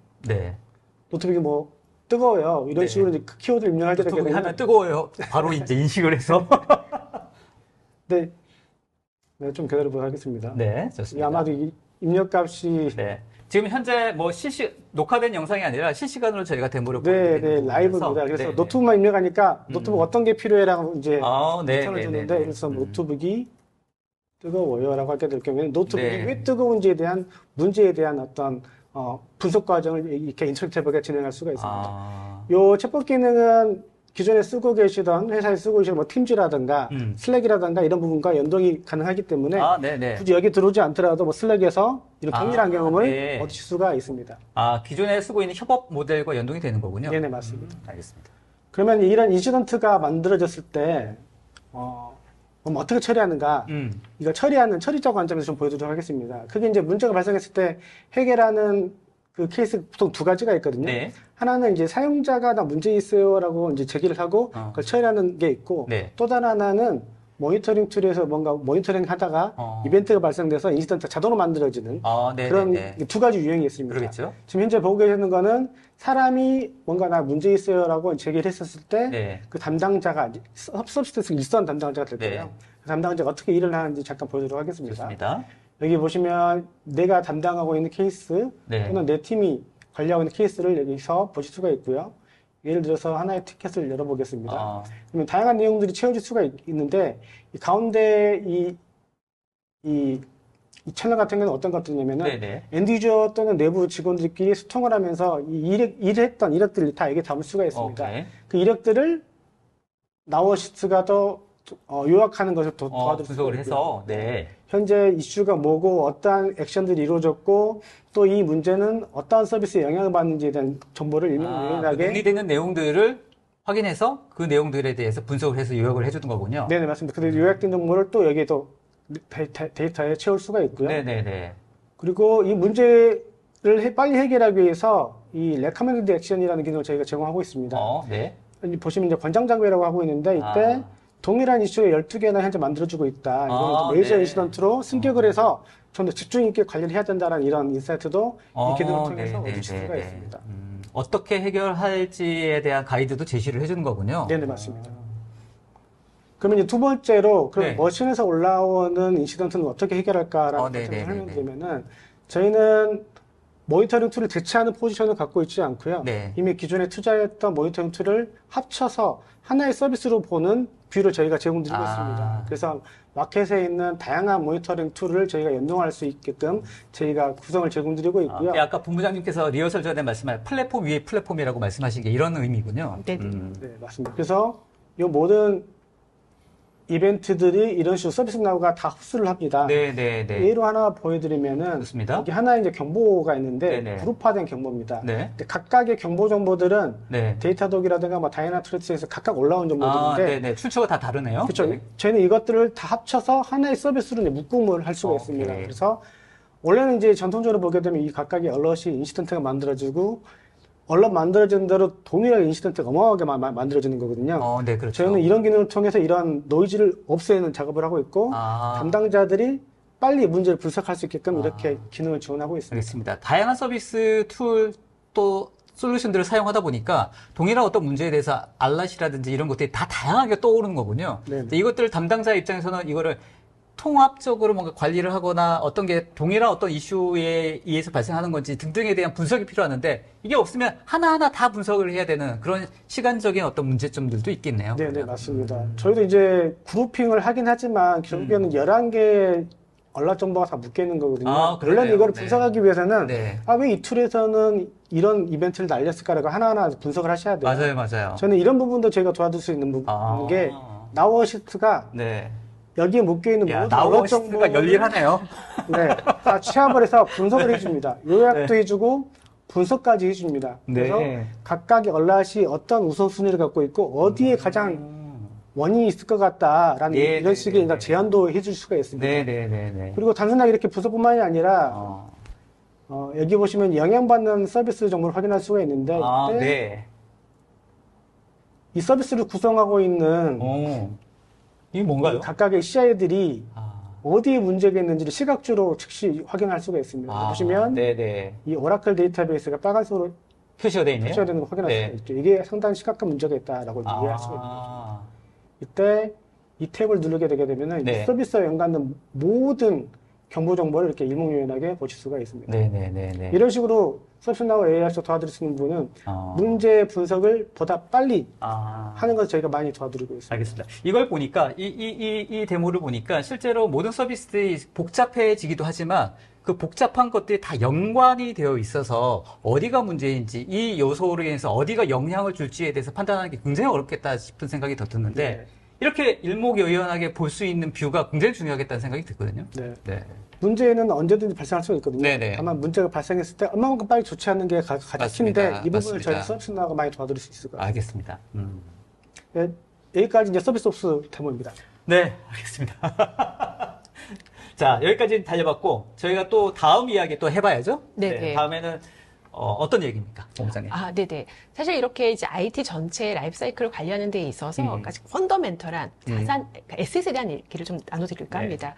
노트북이 뭐 뜨거워요. 이런 식으로 이제 키워드를 입력할 때 노트북이 하면 뜨거워요. 바로 이제 인식을 해서. 네, 좀 기다려보도록 하겠습니다. 네, 좋습니다. 아마도 이 입력값이 지금 현재 뭐 녹화된 영상이 아니라 실시간으로 저희가 데모를 보여드리는 라이브입니다. 그래서 노트북만 입력하니까 노트북 어떤 게 필요해라고 이제 추천을 주는데 그래서 노트북이 뜨거워요라고 하게 될 경우에는 노트북이 왜 뜨거운지에 대한 문제에 대한 어떤 분석 과정을 이렇게 인터랙티브하게 진행할 수가 있습니다. 요 챗봇 기능은 기존에 쓰고 계시던 회사에 쓰고 계시던 뭐 팀즈라든가 슬랙이라든가 이런 부분과 연동이 가능하기 때문에 굳이 여기 들어오지 않더라도 뭐 슬랙에서 이런 동일한 경험을 얻으실 수가 있습니다. 기존에 쓰고 있는 협업 모델과 연동이 되는 거군요. 네네, 맞습니다. 알겠습니다. 그러면 이런 인시던트가 만들어졌을 때 그럼 어떻게 처리하는가? 이거 처리하는 처리자 관점에서 좀 보여드리도록 하겠습니다. 그게 이제 문제가 발생했을 때 해결하는 그 케이스 보통 두 가지가 있거든요. 하나는 이제 사용자가 나 문제 있어요라고 이제 제기를 하고 그걸 처리하는 게 있고 또 다른 하나는 모니터링 툴에서 뭔가 모니터링 하다가 이벤트가 발생돼서 인시던트가 자동으로 만들어지는 그런 두 가지 유형이 있습니다. 그러겠죠? 지금 현재 보고 계시는 거는 사람이 뭔가 나 문제 있어요라고 제기를 했었을 때 그 담당자가 서비스에서 일선 담당자가 될 거예요. 그 담당자가 어떻게 일을 하는지 잠깐 보여드리도록 하겠습니다. 좋습니다. 여기 보시면 내가 담당하고 있는 케이스 또는 내 팀이 관리하고 있는 케이스를 여기서 보실 수가 있고요. 예를 들어서 하나의 티켓을 열어보겠습니다. 그러면 다양한 내용들이 채워질 수가 있는데 이 가운데 이 채널 같은 경우는 어떤 것들이냐면은 엔드 유저 또는 내부 직원들끼리 소통을 하면서 일했던 이력들을 다 여기에 담을 수가 있습니다. 그 이력들을 나우 어시스트가 더 요약하는 것을 도와줄 분석을 수가 해서 현재 이슈가 뭐고 어떠한 액션들이 이루어졌고 또 이 문제는 어떠한 서비스에 영향을 받는지에 대한 정보를 일명하게 논의되는 내용들을 확인해서 그 내용들에 대해서 분석을 해서 요약을 해주는 거군요. 네네, 맞습니다. 그래서 요약된 정보를 또 여기에 또 데이터에 채울 수가 있고요. 그리고 이 문제를 빨리 해결하기 위해서 이 recommended action이라는 기능을 저희가 제공하고 있습니다. 보시면 이제 권장 장비라고 하고 있는데 이때 동일한 이슈가 12개나 현재 만들어주고 있다. 이거는 메이저 인시던트로 승격을 해서 좀 더 집중 있게 관리를 해야 된다는 이런 인사이트도 이 기능을 통해서 얻을 수가 있습니다. 어떻게 해결할지에 대한 가이드도 제시를 해주는 거군요. 네네, 맞습니다. 그러면 이제 두 번째로 그럼 머신에서 올라오는 인시던트는 어떻게 해결할까라는 것을 설명드리면은 저희는 모니터링 툴을 대체하는 포지션을 갖고 있지 않고요. 이미 기존에 투자했던 모니터링 툴을 합쳐서 하나의 서비스로 보는 뷰를 저희가 제공드리고 있습니다. 그래서 마켓에 있는 다양한 모니터링 툴을 저희가 연동할 수 있게끔 저희가 구성을 제공드리고 있고요. 아까 본부장님께서 리허설 전에 말씀하신 플랫폼 위에 플랫폼이라고 말씀하신 게 이런 의미군요. 네, 맞습니다. 그래서 이 모든 이벤트들이 이런 식으로 서비스 나우가 다 흡수를 합니다. 네네네. 예로 하나 보여드리면은 좋습니다. 여기 하나 이제 경보가 있는데 네네. 그룹화된 경보입니다. 네. 근데 각각의 경보 정보들은 네. 데이터독이라든가 뭐 다이나트레스에서 각각 올라온 아, 정보들인데 네네. 출처가 다 다르네요. 그렇죠. 네. 저희는 이것들을 다 합쳐서 하나의 서비스로 이제 묶음을 할 수가 있습니다. 오케이. 그래서 원래는 이제 전통적으로 보게 되면 이 각각의 얼럿이 인시던트가 만들어지고 얼럿 만들어지는 대로 동일하게 인시던트가 어마어마하게 만들어지는 거거든요. 네, 그렇죠. 저희는 이런 기능을 통해서 이런 노이즈를 없애는 작업을 하고 있고 담당자들이 빨리 문제를 분석할 수 있게끔 이렇게 기능을 지원하고 있습니다. 알겠습니다. 다양한 서비스 툴 또 솔루션들을 사용하다 보니까 동일한 어떤 문제에 대해서 알럿이라든지 이런 것들이 다 다양하게 떠오르는 거군요. 네네. 이것들 담당자 입장에서는 이거를 통합적으로 뭔가 관리를 하거나 어떤 게 동일한 어떤 이슈에 의해서 발생하는 건지 등등에 대한 분석이 필요하는데 이게 없으면 하나하나 다 분석을 해야 되는 그런 시간적인 어떤 문제점들도 있겠네요. 네, 맞습니다. 저희도 이제 그룹핑을 하긴 하지만 결국에는 11개의 얼럿 정보가 다 묶여 있는 거거든요. 원래는 이걸 분석하기 위해서는 왜 이 툴에서는 이런 이벤트를 날렸을까라고 하나하나 분석을 하셔야 돼요. 맞아요. 저는 이런 부분도 저희가 도와줄 수 있는 게 나우어시스트가 여기에 묶여있는 모든 얼럿 정보가 열일하네요. 네, 다 취합을 해서 분석을 해줍니다. 요약도 해주고 분석까지 해줍니다. 그래서 각각의 얼럿이 어떤 우선순위를 갖고 있고 어디에 가장 원인이 있을 것 같다라는 이런 식의 제안도 해줄 수가 있습니다. 그리고 단순하게 이렇게 분석뿐만이 아니라 여기 보시면 영향받는 서비스 정보를 확인할 수가 있는데 이 서비스를 구성하고 있는 이게 뭔가요? 각각의 CI들이 어디에 문제가 있는지를 시각적으로 즉시 확인할 수가 있습니다. 보시면 이 오라클 데이터베이스가 빨간색으로 표시가 되어 있네요. 표시가 되는 거 확인할 수가 있죠. 이게 상당히 심각한 문제가 있다라고 이해할 수가 있습니다. 이때 이 탭을 누르게 되게 되면 이 서비스와 연관된 모든 경보 정보를 이렇게 일목요연하게 보실 수가 있습니다. 이런 식으로 서비스나우 AI에서 도와드릴 수 있는 부분은 문제 분석을 보다 빨리 하는 것을 저희가 많이 도와드리고 있습니다. 알겠습니다. 이걸 보니까 이 데모를 보니까 실제로 모든 서비스들이 복잡해지기도 하지만 그 복잡한 것들이 다 연관이 되어 있어서 어디가 문제인지 이 요소로 인해서 어디가 영향을 줄지에 대해서 판단하는 게 굉장히 어렵겠다 싶은 생각이 더 드는데 이렇게 일목요연하게 볼 수 있는 뷰가 굉장히 중요하겠다는 생각이 들거든요. 문제는 언제든지 발생할 수가 있거든요. 다만 문제가 발생했을 때 얼마만큼 빨리 조치하는 게 가장 큰데 이 부분을 저희 서비스나우가 많이 도와드릴 수 있을 것 같습니다. 알겠습니다. 여기까지 이제 서비스옵스 데모입니다. 네, 알겠습니다. 자, 여기까지 달려봤고 저희가 또 다음 이야기 또 해봐야죠. 다음에는 어떤 얘기입니까, 본부장님? 네네. 사실 이렇게 이제 IT 전체 라이프 사이클을 관리하는 데 있어서 가장 펀더멘털한 자산, 에셋에 대한 얘기를 좀 나눠드릴까 합니다.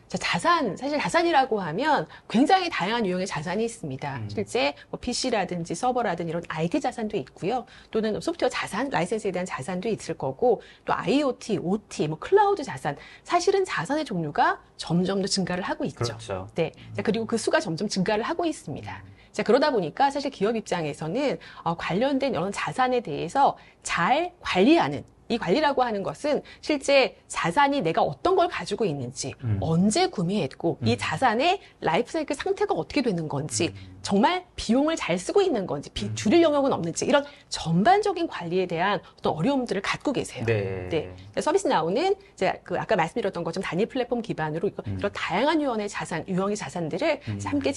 자, 사실 자산이라고 하면 굉장히 다양한 유형의 자산이 있습니다. 실제 뭐 PC라든지 서버라든지 이런 IT 자산도 있고요. 또는 소프트웨어 자산, 라이센스에 대한 자산도 있을 거고, 또 IoT, OT, 뭐 클라우드 자산. 사실은 자산의 종류가 점점 더 증가를 하고 있죠. 그렇죠. 네. 자, 그리고 그 수가 점점 증가를 하고 있습니다. 자, 그러다 보니까 사실 기업 입장에서는 관련된 이런 자산에 대해서 잘 관리하는, 이 관리라고 하는 것은 실제 자산이 내가 어떤 걸 가지고 있는지, 언제 구매했고, 이 자산의 라이프 사이클 상태가 어떻게 되는 건지, 정말 비용을 잘 쓰고 있는 건지, 줄일 영역은 없는지, 이런 전반적인 관리에 대한 어떤 어려움들을 갖고 계세요. 서비스나우는 이제 아까 말씀드렸던 것처럼 단일 플랫폼 기반으로 이런 다양한 유형의 자산들을 함께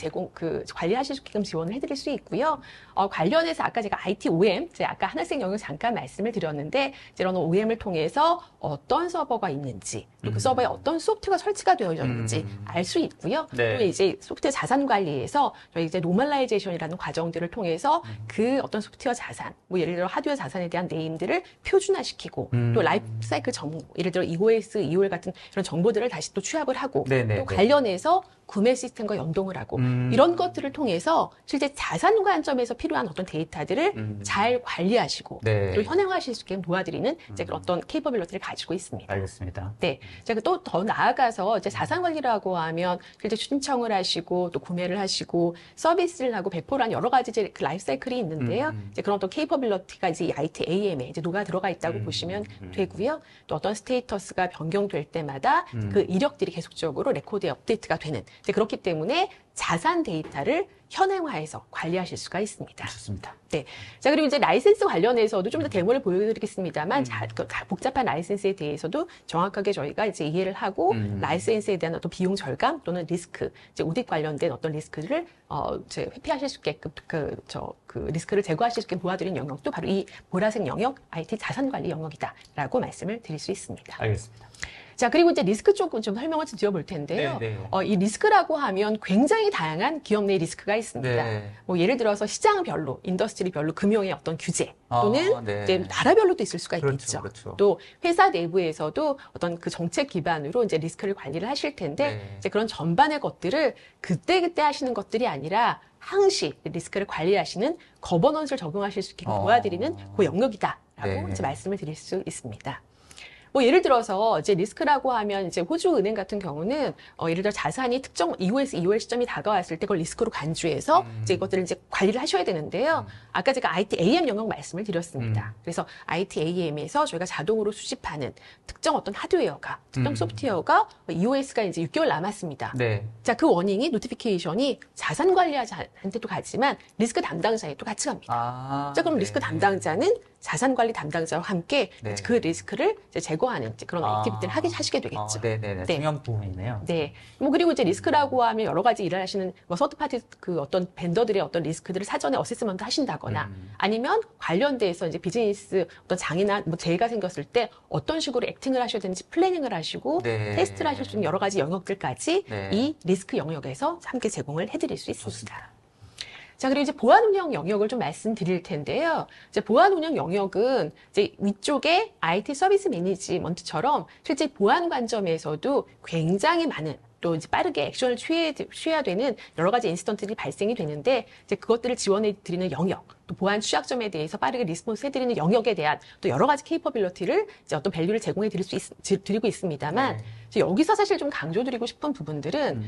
관리하실 수 있게끔 지원을 해드릴 수 있고요. 관련해서 아까 제가 IT OM, 아까 하나씩 영역 잠깐 말씀을 드렸는데, 이런 OM을 통해서 어떤 서버가 있는지, 또 그 서버에 어떤 소프트웨어가 설치가 되어 있는지 알 수 있고요. 또 이제 소프트웨어 자산 관리에서 저희 이제 노멀라이제이션이라는 과정들을 통해서 그 어떤 소프트웨어 자산, 뭐 예를 들어 하드웨어 자산에 대한 네임들을 표준화시키고 또 라이프 사이클 정보, 예를 들어 EOS, EOL 같은 이런 정보들을 다시 또 취합을 하고 또 관련해서 구매 시스템과 연동을 하고 이런 것들을 통해서 실제 자산 관점에서 필요한 어떤 데이터들을 잘 관리하시고 또 현행화하실 수 있게 도와드리는 이제 그런 어떤 케이퍼빌리티를 가지고 있습니다. 알겠습니다. 네. 제가 또 더 나아가서 이제 자산 관리라고 하면 실제 신청을 하시고 또 구매를 하시고 서비스를 하고 배포를 한 여러 가지 이제 그 라이프 사이클이 있는데요. 이제 그런 어떤 케이퍼빌리티가 이제 이 IT AM에 이제 녹아 들어가 있다고 보시면 되고요. 또 어떤 스테이터스가 변경될 때마다 그 이력들이 계속적으로 레코드에 업데이트가 되는 이제 그렇기 때문에 자산 데이터를 현행화해서 관리하실 수가 있습니다. 좋습니다. 네. 자, 그리고 이제 라이센스 관련해서도 좀 더 데모를 보여드리겠습니다만, 복잡한 라이센스에 대해서도 정확하게 저희가 이제 이해를 하고, 라이센스에 대한 어떤 비용 절감 또는 리스크, 이제 오딕 관련된 어떤 리스크를, 이제 회피하실 수 있게끔, 리스크를 제거하실 수 있게 도와드리는 영역도 바로 이 보라색 영역, IT 자산 관리 영역이다라고 말씀을 드릴 수 있습니다. 알겠습니다. 자, 그리고 이제 리스크 쪽은 좀 설명을 좀 드려볼 텐데요. 이 리스크라고 하면 굉장히 다양한 기업 내 리스크가 있습니다. 네. 뭐 예를 들어서 시장별로, 인더스트리별로 금융의 어떤 규제 또는 네. 이제 나라별로도 있을 수가 그렇죠, 있겠죠. 그렇죠. 또 회사 내부에서도 어떤 그 정책 기반으로 이제 리스크를 관리를 하실 텐데 네. 이제 그런 전반의 것들을 그때그때 하시는 것들이 아니라 항시 리스크를 관리하시는 거버넌스를 적용하실 수 있게 도와드리는 그 영역이다라고 네. 이제 말씀을 드릴 수 있습니다. 뭐 예를 들어서 이제 리스크라고 하면 이제 호주 은행 같은 경우는 예를 들어 자산이 특정 EOS, EOL 시점이 다가왔을 때 그걸 리스크로 간주해서 이제 이것들을 이제 관리를 하셔야 되는데요. 아까 제가 ITAM 영역 말씀을 드렸습니다. 그래서 ITAM에서 저희가 자동으로 수집하는 특정 어떤 하드웨어가, 특정 소프트웨어가 EOS가 이제 6개월 남았습니다. 네. 자, 그 워닝이 노티피케이션이 자산 관리자한테도 가지만 리스크 담당자에도 같이 갑니다. 자, 그럼 네. 리스크 담당자는 자산 관리 담당자와 함께 네. 그 리스크를 이제 제거하는 이제 그런 액티비티를 하시게 되겠죠. 네네네. 네. 중요한 부분이네요. 네. 뭐 그리고 이제 리스크라고 하면 여러 가지 일을 하시는 뭐 서드파티 그 어떤 벤더들의 어떤 리스크들을 사전에 어세스먼트 하신다거나 아니면 관련돼서 이제 비즈니스 어떤 장애나 뭐 재해가 생겼을 때 어떤 식으로 액팅을 하셔야 되는지 플래닝을 하시고 네. 테스트를 하실 수 있는 여러 가지 영역들까지 네. 이 리스크 영역에서 함께 제공을 해드릴 수 있습니다. 자, 그리고 이제 보안 운영 영역을 좀 말씀드릴 텐데요. 이제 보안 운영 영역은 이제 위쪽에 IT 서비스 매니지먼트처럼 실제 보안 관점에서도 굉장히 많은 또 이제 빠르게 액션을 취해야 되는 여러 가지 인시던트들이 발생이 되는데 이제 그것들을 지원해 드리는 영역, 또 보안 취약점에 대해서 빠르게 리스폰스 해드리는 영역에 대한 또 여러 가지 케이퍼빌리티를 이제 어떤 밸류를 제공해 드리고 있습니다만 네. 여기서 사실 좀 강조드리고 싶은 부분들은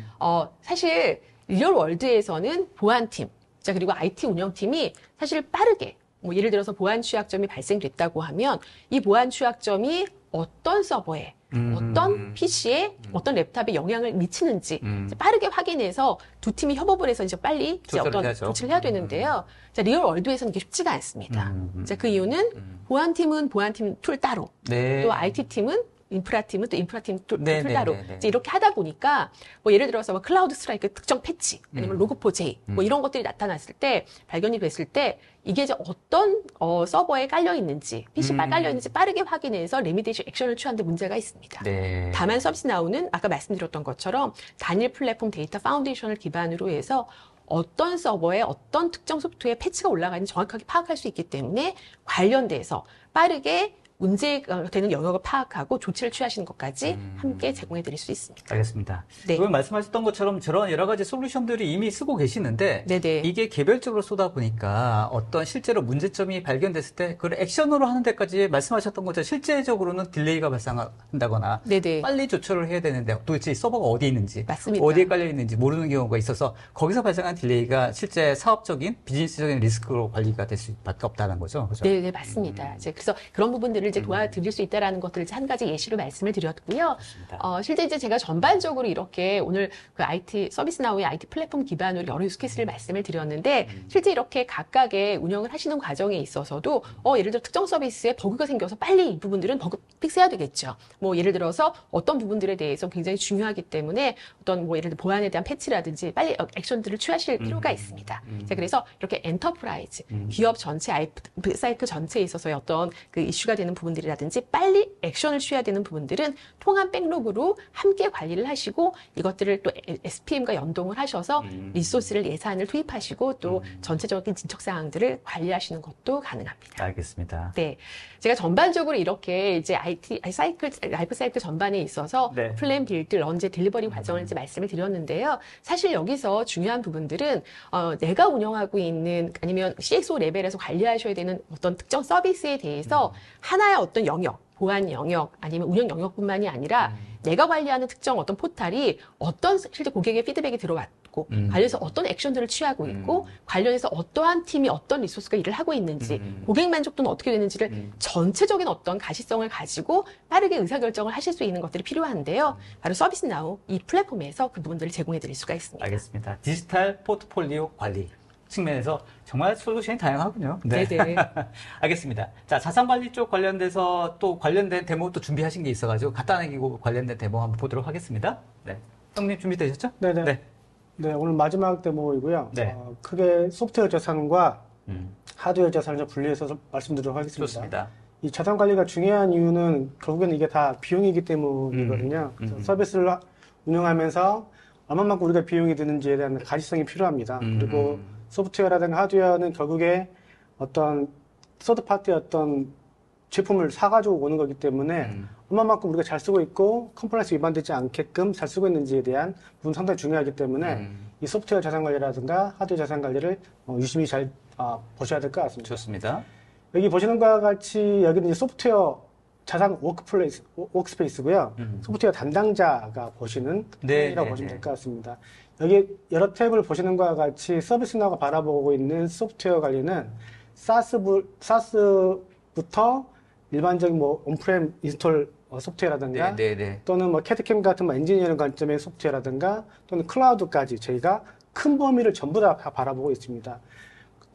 사실 리얼 월드에서는 보안팀 자, 그리고 IT 운영팀이 사실 빠르게, 뭐 예를 들어서 보안 취약점이 발생됐다고 하면 이 보안 취약점이 어떤 서버에, 어떤 PC에, 어떤 랩탑에 영향을 미치는지 빠르게 확인해서 두 팀이 협업을 해서 이제 빨리 이제 어떤 해야죠. 조치를 해야 되는데요. 자, 리얼 월드에서는 이게 쉽지가 않습니다. 자, 그 이유는 보안팀은 보안팀 툴 따로, 네. 또 IT팀은 인프라팀은 또 인프라팀 툴 네, 따로 네, 네. 이제 이렇게 하다 보니까 뭐 예를 들어서 뭐 클라우드 스트라이크 특정 패치 아니면 로그4j 뭐 이런 것들이 나타났을 때 발견이 됐을 때 이게 이제 어떤 서버에 깔려 있는지 PC에 깔려 있는지 빠르게 확인해서 레미디에이션 액션을 취하는데 문제가 있습니다. 네. 다만 서비스나우는 아까 말씀드렸던 것처럼 단일 플랫폼 데이터 파운데이션을 기반으로 해서 어떤 서버에 어떤 특정 소프트웨어 패치가 올라가는지 정확하게 파악할 수 있기 때문에 관련돼서 빠르게 문제가 되는 영역을 파악하고 조치를 취하시는 것까지 함께 제공해 드릴 수 있습니다. 알겠습니다. 네. 그럼 말씀하셨던 것처럼 저런 여러 가지 솔루션들이 이미 쓰고 계시는데 네네. 이게 개별적으로 쏟아 보니까 어떤 실제로 문제점이 발견됐을 때 그걸 액션으로 하는 데까지 말씀하셨던 것처럼 실제적으로는 딜레이가 발생한다거나 네네. 빨리 조처를 해야 되는데 도대체 이 서버가 어디에 있는지 맞습니다. 어디에 깔려 있는지 모르는 경우가 있어서 거기서 발생한 딜레이가 실제 사업적인 비즈니스적인 리스크로 관리가 될 수밖에 없다는 거죠. 그렇죠? 네, 맞습니다. 이제 그래서 그런 부분들을 이제 도와드릴 수 있다라는 것들을 이제 한 가지 예시로 말씀을 드렸고요. 실제 이제 제가 전반적으로 이렇게 오늘 그 IT 서비스나우의 IT 플랫폼 기반으로 여러 유스케이스를 말씀을 드렸는데 실제 이렇게 각각의 운영을 하시는 과정에 있어서도 예를 들어 특정 서비스에 버그가 생겨서 빨리 이 부분들은 버그 픽스해야 되겠죠. 뭐 예를 들어서 어떤 부분들에 대해서 굉장히 중요하기 때문에 어떤 뭐 예를 들어 보안에 대한 패치라든지 빨리 액션들을 취하실 필요가 있습니다. 자, 그래서 이렇게 엔터프라이즈 기업 전체 사이클 전체에 있어서의 어떤 그 이슈가 되는 부분들이라든지 빨리 액션을 취해야 되는 부분들은 통합 백로그로 함께 관리를 하시고 이것들을 또 SPM과 연동을 하셔서 리소스를 예산을 투입하시고 또 전체적인 진척 사항들을 관리하시는 것도 가능합니다. 알겠습니다. 네. 제가 전반적으로 이렇게 이제 라이프 사이클 전반에 있어서 네. 플랜, 빌드, 런지, 딜리버리 과정을 이제 말씀을 드렸는데요. 사실 여기서 중요한 부분들은 내가 운영하고 있는 아니면 CXO 레벨에서 관리하셔야 되는 어떤 특정 서비스에 대해서 하나의 어떤 영역, 보안 영역 아니면 운영 영역뿐만이 아니라 내가 관리하는 특정 어떤 포탈이 어떤 실제 고객의 피드백이 들어왔고 관련해서 어떤 액션들을 취하고 있고 관련해서 어떠한 팀이 어떤 리소스가 일을 하고 있는지 고객 만족도는 어떻게 되는지를 전체적인 어떤 가시성을 가지고 빠르게 의사결정을 하실 수 있는 것들이 필요한데요. 바로 서비스나우 이 플랫폼에서 그 부분들을 제공해 드릴 수가 있습니다. 알겠습니다. 디지털 포트폴리오 관리. 측면에서 정말 솔루션이 다양하군요. 네네. 알겠습니다. 자, 자산관리 쪽 관련돼서 또 관련된 데모 또 준비하신 게 있어가지고 간단하게 관련된 데모 한번 보도록 하겠습니다. 네. 형님 준비되셨죠? 네네. 네. 네, 오늘 마지막 데모이고요. 네. 크게 소프트웨어 자산과 하드웨어 자산을 좀 분리해서 좀 말씀드리도록 하겠습니다. 좋습니다. 이 자산 관리가 중요한 이유는 결국에는 이게 다 비용이기 때문이거든요. 그래서 서비스를 운영하면서 얼마만큼 우리가 비용이 드는지에 대한 가시성이 필요합니다. 그리고 소프트웨어라든가 하드웨어는 결국에 어떤 서드파티 어떤 제품을 사가지고 오는 거기 때문에 얼마만큼 우리가 잘 쓰고 있고 컴플라이언스 위반되지 않게끔 잘 쓰고 있는지에 대한 부분 상당히 중요하기 때문에 이 소프트웨어 자산 관리라든가 하드웨어 자산 관리를 유심히 잘 보셔야 될 것 같습니다. 좋습니다. 여기 보시는 것과 같이 여기는 이제 소프트웨어 자산 워크스페이스고요. 소프트웨어 담당자가 보시는 탭이라고 보시면 될 것 같습니다. 여기 여러 탭을 보시는 것과 같이 서비스나가 바라보고 있는 소프트웨어 관리는 SaaS부터 일반적인 뭐 온프렘 인스톨 소프트웨어라든가 또는 뭐 캐드캠 같은 뭐 엔지니어링 관점의 소프트웨어라든가 또는 클라우드까지 저희가 큰 범위를 전부 다 바라보고 있습니다.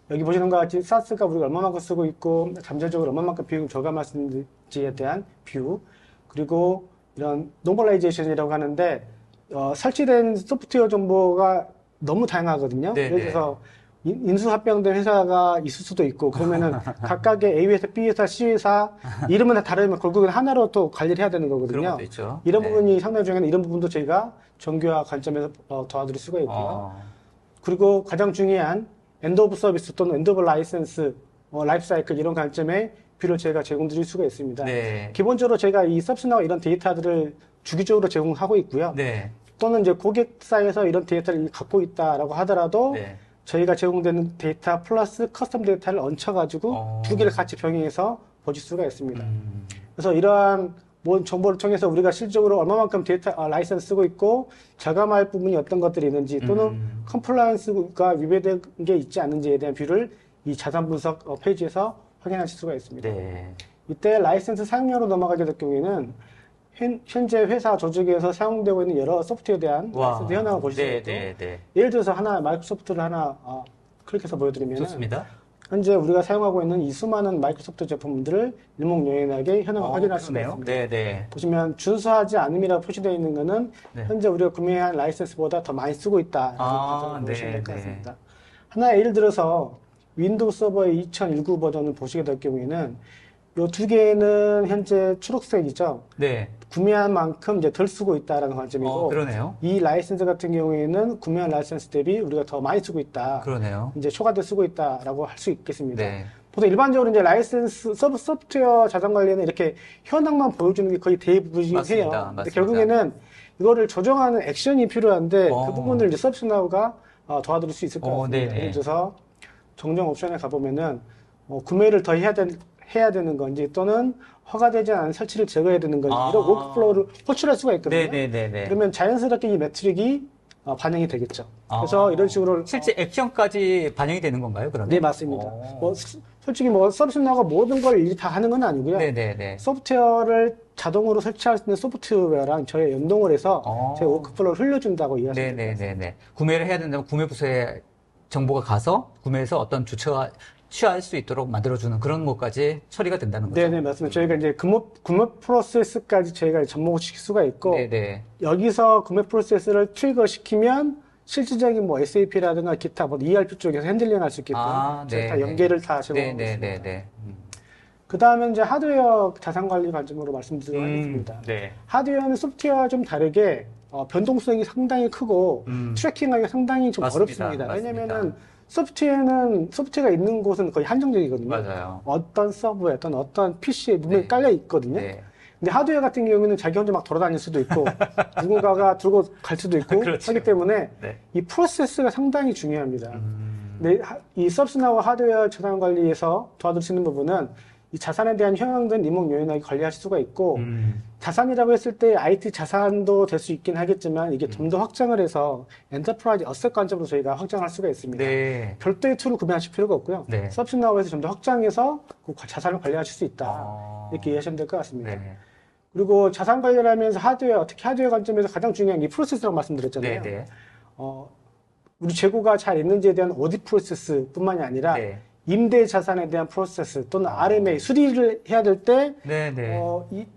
여기 보시는 것 같이 SaaS가 우리가 얼마만큼 쓰고 있고 잠재적으로 얼마만큼 비용을 저감할 수 있는지에 대한 뷰, 그리고 이런 노멀라이제이션이라고 하는데 설치된 소프트웨어 정보가 너무 다양하거든요. 예를 들어서 인수합병된 회사가 있을 수도 있고 그러면은 각각의 A 회사, B 회사, C 회사 이름은 다 다르면 결국은 하나로 또 관리를 해야 되는 거거든요. 그런 것도 있죠. 이런 부분이 상당히 중요한 이런 부분도 저희가 정교화 관점에서 도와드릴 수가 있고요. 그리고 가장 중요한 엔드 오브 서비스 또는 엔드 오브 라이센스, 라이프 사이클 이런 관점의 뷰를 저희가 제공드릴 수가 있습니다. 기본적으로 저희가 이 서비스나 이런 데이터들을 주기적으로 제공하고 있고요. 또는 이제 고객사에서 이런 데이터를 갖고 있다라고 하더라도 저희가 제공되는 데이터 플러스 커스텀 데이터를 얹혀가지고 두 개를 같이 병행해서 보실 수가 있습니다. 그래서 이러한 모든 정보를 통해서 우리가 실질적으로 얼마만큼 데이터 라이센스 쓰고 있고 저감할 부분이 어떤 것들이 있는지 또는 컴플라이언스가 위배된 게 있지 않은지에 대한 뷰를 이 자산 분석 페이지에서 확인하실 수가 있습니다. 이때 라이센스 사용료로 넘어가게 될 경우에는 현재 회사 조직에서 사용되고 있는 여러 소프트웨어에 대한 라이센스 현황을 보실 수 있고 예를 들어서 마이크로소프트를 하나 클릭해서 보여드리면 좋습니다. 현재 우리가 사용하고 있는 이 수많은 마이크로소프트 제품들을 일목요연하게 현황을 확인할 수가 있습니다. 보시면 준수하지 않음이라고 표시되어 있는 것은 현재 우리가 구매한 라이센스보다 더 많이 쓰고 있다라고 보시면 될 것 같습니다. 하나 예를 들어서 윈도우 서버의 2019 버전을 보시게 될 경우에는 이 두 개는 현재 초록색이죠. 구매한 만큼 이제 덜 쓰고 있다라는 관점이고, 이 라이센스 같은 경우에는 구매한 라이센스 대비 우리가 더 많이 쓰고 있다. 이제 초과돼 쓰고 있다라고 할 수 있겠습니다. 보통 일반적으로 이제 라이센스 소프트웨어 자산 관리는 이렇게 현황만 보여주는 게 거의 대부분이에요. 근데 결국에는 이거를 조정하는 액션이 필요한데 그 부분을 이제 서비스나우가 도와드릴 수 있을 것 같습니다. 예를 들어서 정정 옵션에 가보면은 구매를 더 해야 되는 건지 또는 허가되지 않은 설치를 제거해야 되는 건지 이런 워크플로우를 호출할 수가 있거든요. 그러면 자연스럽게 이 매트릭이 반영이 되겠죠. 그래서 이런 식으로 실제 액션까지 반영이 되는 건가요? 그러면? 네, 맞습니다. 솔직히 서비스나우가 모든 걸 일일이 다 하는 건 아니고요. 소프트웨어를 자동으로 설치할 수 있는 소프트웨어랑 저희 연동을 해서 저희 워크플로우를 흘려준다고 이해하시면 됩니다. 구매를 해야 된다면 구매부서에 정보가 가서 구매해서 어떤 조처가 취할 수 있도록 만들어주는 그런 것까지 처리가 된다는 거죠. 네네, 맞습니다. 저희가 이제 구매 프로세스까지 저희가 접목시킬 수가 있고, 여기서 구매 프로세스를 트리거 시키면 실질적인 뭐 SAP라든가 기타 뭐 ERP 쪽에서 핸들링 할 수 있게끔 저희 다 연계를 다 제공하고 있습니다. 그 다음에 이제 하드웨어 자산 관리 관점으로 말씀드리도록 하겠습니다. 하드웨어는 소프트웨어와 좀 다르게 변동성이 상당히 크고 트래킹하기가 상당히 좀 어렵습니다. 왜냐면은 소프트웨어가 있는 곳은 거의 한정적이거든요. 어떤 서버에 어떤 PC에 분명히 깔려 있거든요. 근데 하드웨어 같은 경우에는 자기 혼자 막 돌아다닐 수도 있고 누군가가 들고 갈 수도 있고 하기 때문에 이 프로세스가 상당히 중요합니다. 근데 이 서비스나우 하드웨어 자산 관리에서 도와줄 수 있는 부분은 이 자산에 대한 현황들은 일목요연하게 관리하실 수가 있고 자산이라고 했을 때 IT 자산도 될 수 있긴 하겠지만 이게 좀 더 확장을 해서 엔터프라이즈 어셋 관점으로 저희가 확장할 수가 있습니다. 별도의 툴을 구매하실 필요가 없고요. 서비스나우에서 좀 더 확장해서 그 자산을 관리하실 수 있다. 이렇게 이해하시면 될 것 같습니다. 그리고 자산 관리를 하면서 특히 하드웨어 관점에서 가장 중요한 게 프로세스라고 말씀드렸잖아요. 우리 재고가 잘 있는지에 대한 오디 프로세스뿐만이 아니라 네. 임대 자산에 대한 프로세스 또는 RMA 수리를 해야 될 때 네네. 이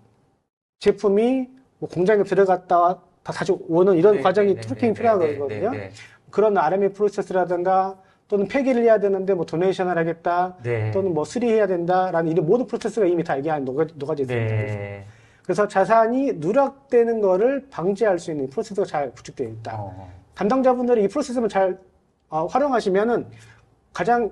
제품이 뭐 공장에 들어갔다 다시 오는 이런 네, 과정이 네, 트래킹이 네, 필요하거든요. 네, 네. 그런 RMA 프로세스라든가 또는 폐기를 해야 되는데 뭐 도네이션을 하겠다 네. 또는 뭐 수리해야 된다라는 이런 모든 프로세스가 이미 다 이게 녹아져 있습니다. 네. 그래서 자산이 누락되는 거를 방지할 수 있는 프로세스가 잘 구축되어 있다. 담당자분들이 이 프로세스만 잘 활용하시면은 가장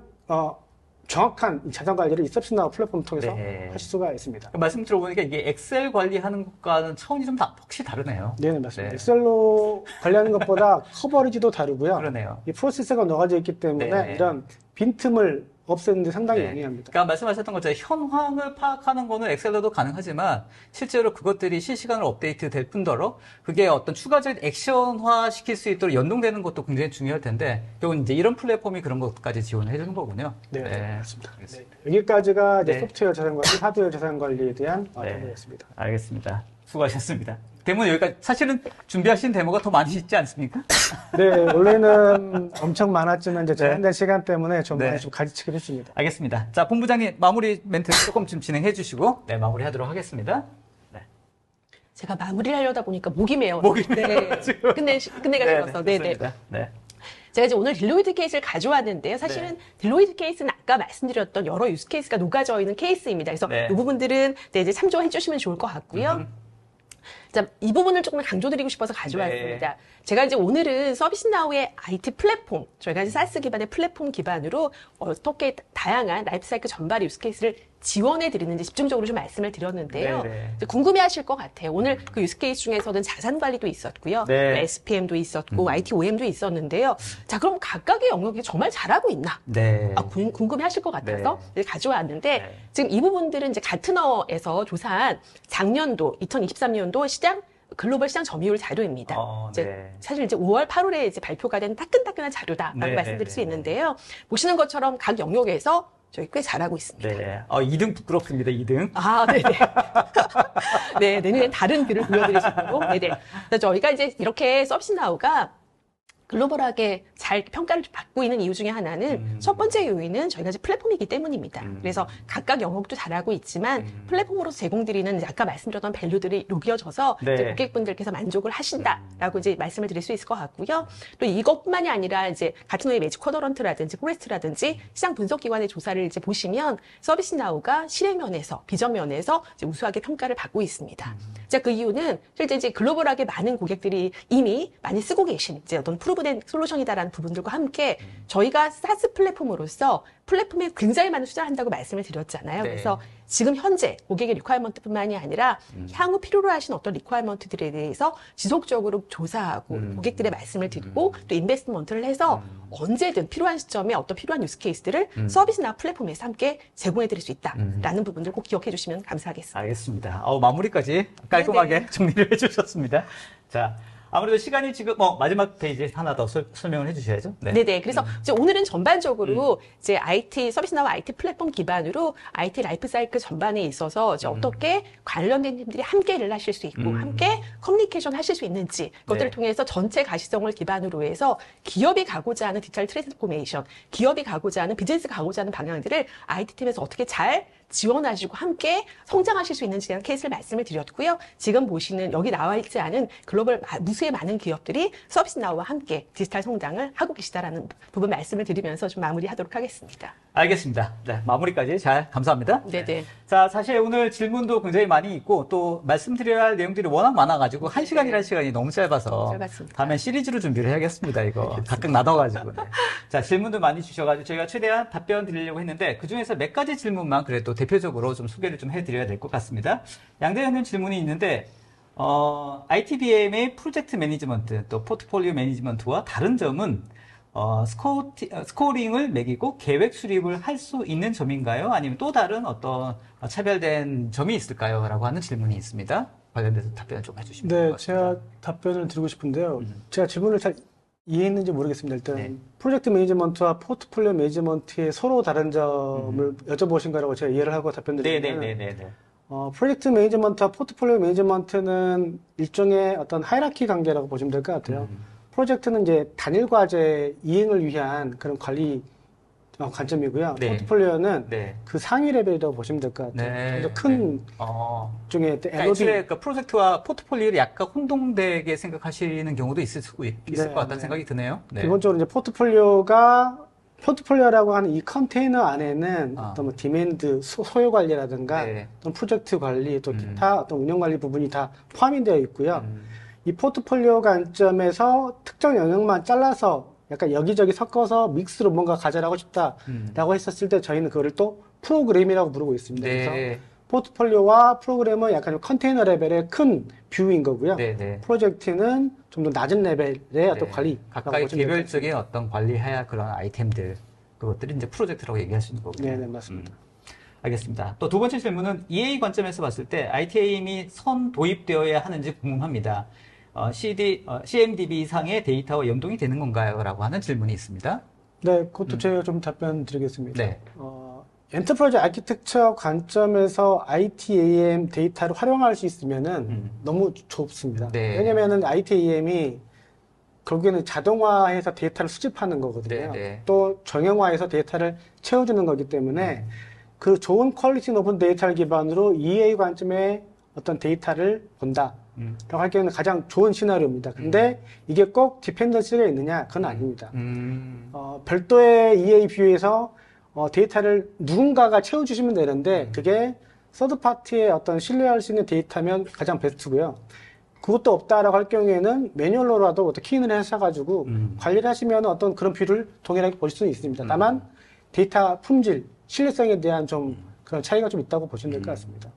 정확한 이 자산 관리를 이 서비스나우 플랫폼을 통해서 네. 하실 수가 있습니다. 말씀 들어보니까 이게 엑셀 관리하는 것과는 차원이 좀 혹시 다르네요. 네, 맞습니다. 네. 엑셀로 관리하는 것보다 커버리지도 다르고요. 그러네요. 이 프로세스가 녹아져 있기 때문에 네. 이런 빈틈을 없애는 데 상당히 네. 용이합니다. 그러니까 말씀하셨던 것처럼 현황을 파악하는 거는 엑셀로도 가능하지만 실제로 그것들이 실시간으로 업데이트 될 뿐더러 그게 어떤 추가적인 액션화 시킬 수 있도록 연동되는 것도 굉장히 중요할 텐데 결국은 이제 이런 플랫폼이 그런 것까지 지원을 해주는 거군요. 네, 맞습니다. 네. 여기까지가 이제 네. 소프트웨어 자산 관리, 하드웨어 자산 관리에 대한 네. 정보였습니다. 알겠습니다. 수고하셨습니다. 데모는 여기까지 사실은 준비하신 데모가 더 많이 있지 않습니까? 네, 원래는 엄청 많았지만 이제 제한된 네. 시간 때문에 좀 네. 많이 좀 가지치기를 했습니다. 알겠습니다. 자, 본부장님 마무리 멘트 조금 좀 진행해 주시고 네, 마무리하도록 하겠습니다. 네. 제가 마무리를 하려다 보니까 목이 메요. 목이 네. 메어가지고. 끝내가 싫어서. 네네. 네. 제가 이제 오늘 딜로이트 케이스를 가져왔는데요. 사실은 딜로이트 케이스는 아까 말씀드렸던 여러 유스 케이스가 녹아져 있는 케이스입니다. 그래서 네. 이 부분들은 네, 이제 참조해 주시면 좋을 것 같고요. 자, 이 부분을 조금 강조드리고 싶어서 가져왔습니다. 제가 이제 오늘은 서비스나우의 IT 플랫폼, 저희가 이제 사스 기반의 플랫폼 기반으로 어떻게 다양한 라이프사이클 전반의 유스케이스를 지원해 드리는지 집중적으로 좀 말씀을 드렸는데요. 이제 궁금해하실 것 같아요. 오늘 그 유스케이스 중에서는 자산 관리도 있었고요, 네. SPM도 있었고, ITOM도 있었는데요. 자, 그럼 각각의 영역이 정말 잘하고 있나? 네. 궁금해하실 것 같아서 이제 가져왔는데 네. 지금 이 부분들은 이제 가트너에서 조사한 작년도 2023년도 시장 글로벌 시장 점유율 자료입니다. 이제 네. 사실 이제 5월, 8월에 이제 발표가 된 따끈따끈한 자료다라고 네, 말씀드릴 네, 수 네. 있는데요. 보시는 것처럼 각 영역에서 저희 꽤 잘하고 있습니다. 네. 2등 부끄럽습니다. 2등. 아, 네네. 네, 내년엔 다른 글을 보여드리시고, 네네. 그래서 저희가 이제 이렇게 서비스나우가 글로벌하게 잘 평가를 받고 있는 이유 중에 하나는 첫 번째 요인은 저희가 이제 플랫폼이기 때문입니다. 그래서 각각 영역도 잘하고 있지만 플랫폼으로서 제공드리는 이제 아까 말씀드렸던 밸류들이 녹여져서 네. 이제 고객분들께서 만족을 하신다라고 이제 말씀을 드릴 수 있을 것 같고요. 또 이것뿐만이 아니라 이제 같은 의 매직 쿼더런트라든지 포레스트라든지 시장 분석 기관의 조사를 이제 보시면 서비스나우가 실행면에서 비전면에서 이제 우수하게 평가를 받고 있습니다. 자, 그 이유는 실제 이제 글로벌하게 많은 고객들이 이미 많이 쓰고 계신 이제 어떤 프로브된 솔루션이다라는 부분들과 함께 저희가 사스 플랫폼으로서 플랫폼에 굉장히 많은 투자를 한다고 말씀을 드렸잖아요. 네. 그래서 지금 현재 고객의 리퀘어먼트뿐만이 아니라 향후 필요로 하신 어떤 리퀘어먼트들에 대해서 지속적으로 조사하고 고객들의 말씀을 드리고 또 인베스트먼트를 해서 언제든 필요한 시점에 어떤 필요한 유스 케이스들을 서비스나 플랫폼에서 함께 제공해 드릴 수 있다라는 부분들 꼭 기억해 주시면 감사하겠습니다. 알겠습니다. 마무리까지 깔끔하게 네네. 정리를 해주셨습니다. 자, 아무래도 시간이 지금 마지막 페이지 하나 더 설명을 해주셔야죠. 네. 네네. 그래서 이제 오늘은 전반적으로 이제 IT 서비스나우 IT 플랫폼 기반으로 IT 라이프 사이클 전반에 있어서 이제 어떻게 관련된 팀들이 함께 일을 하실 수 있고 함께 커뮤니케이션 하실 수 있는지 그것들을 네. 통해서 전체 가시성을 기반으로 해서 기업이 가고자 하는 디지털 트랜스포메이션, 기업이 가고자 하는 비즈니스가 가고자 하는 방향들을 IT 팀에서 어떻게 잘 지원하시고 함께 성장하실 수 있는지에 대한 케이스를 말씀을 드렸고요. 지금 보시는 여기 나와 있지 않은 글로벌 무수의 많은 기업들이 서비스나우와 함께 디지털 성장을 하고 계시다라는 부분 말씀을 드리면서 좀 마무리하도록 하겠습니다. 알겠습니다. 네, 마무리까지 잘 감사합니다. 네네. 자, 사실 오늘 질문도 굉장히 많이 있고 또 말씀드려야 할 내용들이 워낙 많아가지고 1시간이라는 시간이 너무 짧아서 짧았습니다. 다음엔 시리즈로 준비를 해야겠습니다. 이거 각각 나눠가지고. 네. 자, 질문도 많이 주셔가지고 저희가 최대한 답변 드리려고 했는데 그중에서 몇 가지 질문만 그래도 대표적으로 좀 소개를 좀 해드려야 될 것 같습니다. 양대현님 질문이 있는데 ITBM의 프로젝트 매니지먼트 또 포트폴리오 매니지먼트와 다른 점은 스코어링을 매기고 계획 수립을 할 수 있는 점인가요? 아니면 또 다른 어떤 차별된 점이 있을까요? 라고 하는 질문이 있습니다. 관련돼서 답변을 좀 해주시면 좋을 네, 것 같습니다. 제가 답변을 드리고 싶은데요. 제가 질문을 잘 이해했는지 모르겠습니다. 일단 네. 프로젝트 매니지먼트와 포트폴리오 매니지먼트의 서로 다른 점을 여쭤보신 거라고 제가 이해를 하고 답변드리면 네네네네. 프로젝트 매니지먼트와 포트폴리오 매니지먼트는 일종의 어떤 하이라키 관계라고 보시면 될 것 같아요. 프로젝트는 이제 단일 과제 이행을 위한 그런 관리 관점이고요. 네. 포트폴리오는 네. 그 상위 레벨이라고 보시면 될 것 같아요. 네. 그래서 큰 네. 중에 그러니까 LOD 애초에 그 프로젝트와 포트폴리오를 약간 혼동되게 생각하시는 경우도 있을 것 같다는 생각이 드네요. 네. 기본적으로 이제 포트폴리오라고 하는 이 컨테이너 안에는 어떤 뭐 디맨드, 소요 관리라든가 네. 어떤 프로젝트 관리, 또 기타 어떤 운영 관리 부분이 다 포함이 되어 있고요. 이 포트폴리오 관점에서 특정 영역만 잘라서 약간 여기저기 섞어서 믹스로 뭔가 가져가고 싶다라고 했었을 때 저희는 그거를 또 프로그램이라고 부르고 있습니다. 네. 그래서 포트폴리오와 프로그램은 약간 좀 컨테이너 레벨의 큰 뷰인 거고요. 네, 네. 프로젝트는 좀 더 낮은 레벨의 어떤 관리. 각각의 개별적인 어떤 관리해야 할 그런 아이템들, 그것들이 이제 프로젝트라고 얘기할 수 있는 거고요. 네, 네, 맞습니다. 알겠습니다. 또 두 번째 질문은 EA 관점에서 봤을 때 ITAM이 선 도입되어야 하는지 궁금합니다. CMDB 상의 데이터와 연동이 되는 건가요? 라고 하는 질문이 있습니다. 네, 그것도 제가 좀 답변 드리겠습니다. 네. 엔터프라이즈 아키텍처 관점에서 ITAM 데이터를 활용할 수 있으면은 너무 좁습니다. 네. 왜냐면은 ITAM이 결국에는 자동화해서 데이터를 수집하는 거거든요. 네. 또 정형화해서 데이터를 채워주는 거기 때문에 그 좋은 퀄리티 높은 데이터를 기반으로 EA 관점의 어떤 데이터를 본다. 라고 할 경우는 가장 좋은 시나리오입니다. 근데 이게 꼭 디펜던시가 있느냐? 그건 아닙니다. 별도의 EA 뷰에서 데이터를 누군가가 채워주시면 되는데 그게 서드파티의 어떤 신뢰할 수 있는 데이터면 가장 베스트고요. 그것도 없다라고 할 경우에는 매뉴얼로라도 어떤 키인을 하셔가지고 관리를 하시면 어떤 그런 뷰를 동일하게 보실 수는 있습니다. 다만 데이터 품질, 신뢰성에 대한 좀 그런 차이가 좀 있다고 보시면 될 것 같습니다.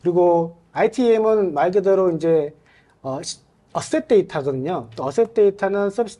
그리고 ITM은 말 그대로 이제 어셋 데이터거든요. 또 어셋 데이터는 서비스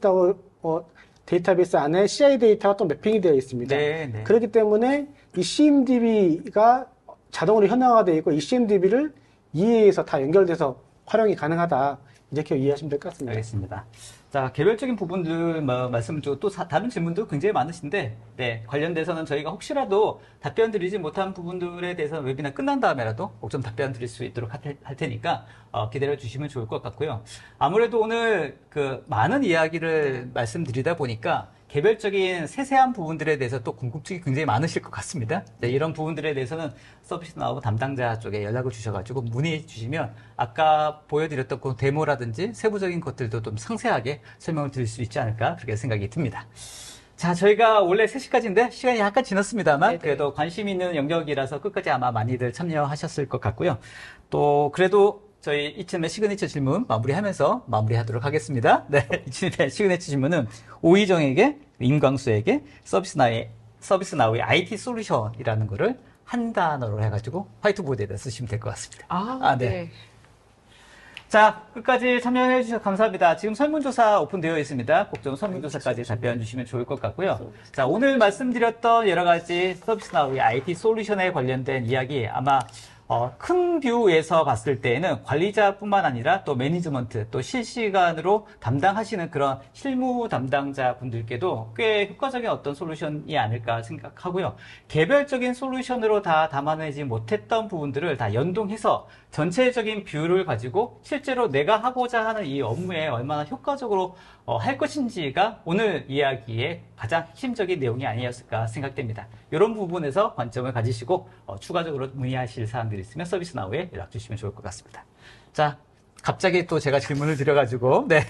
데이터베이스 안에 CI 데이터가 또 매핑이 되어 있습니다. 네, 네. 그렇기 때문에 이 CMDB가 자동으로 현황화가 되어 있고 이 CMDB를 EA에서 다 연결돼서 활용이 가능하다. 이렇게 이해하시면 될 것 같습니다. 알겠습니다. 자, 개별적인 부분들 말씀을 주고 또 다른 질문도 굉장히 많으신데, 네, 관련돼서는 저희가 혹시라도 답변 드리지 못한 부분들에 대해서는 웨비나 끝난 다음에라도 꼭 좀 답변 드릴 수 있도록 할 테니까 기다려 주시면 좋을 것 같고요. 아무래도 오늘 그 많은 이야기를 말씀드리다 보니까 개별적인 세세한 부분들에 대해서 또 궁금증이 굉장히 많으실 것 같습니다. 네, 이런 부분들에 대해서는 서비스나우 담당자 쪽에 연락을 주셔가지고 문의 주시면 아까 보여드렸던 그 데모라든지 세부적인 것들도 좀 상세하게 설명을 드릴 수 있지 않을까 그렇게 생각이 듭니다. 자, 저희가 원래 3시까지인데 시간이 약간 지났습니다만 네네. 그래도 관심 있는 영역이라서 끝까지 아마 많이들 참여하셨을 것 같고요. 또 그래도 저희 이쯤에 시그니처 질문 마무리하도록 하겠습니다. 네, 이쯤에 시그니처 질문은 오희정에게, 임광수에게 서비스나우의 IT 솔루션이라는 거를 한 단어로 해가지고 화이트보드에다 쓰시면 될 것 같습니다. 네. 자, 끝까지 참여해 주셔서 감사합니다. 지금 설문조사 오픈되어 있습니다. 꼭 좀 설문조사까지 답변 주시면 좋을 것 같고요. 자, 오늘 말씀드렸던 여러 가지 서비스나우의 IT 솔루션에 관련된 이야기 아마 큰 뷰에서 봤을 때에는 관리자뿐만 아니라 또 매니지먼트, 또 실시간으로 담당하시는 그런 실무 담당자 분들께도 꽤 효과적인 어떤 솔루션이 아닐까 생각하고요. 개별적인 솔루션으로 다 담아내지 못했던 부분들을 다 연동해서 전체적인 뷰를 가지고 실제로 내가 하고자 하는 이 업무에 얼마나 효과적으로 할 것인지가 오늘 이야기의 가장 핵심적인 내용이 아니었을까 생각됩니다. 이런 부분에서 관점을 가지시고 추가적으로 문의하실 사항들이 있으면 서비스나우에 연락 주시면 좋을 것 같습니다. 자, 갑자기 또 제가 질문을 드려가지고 네.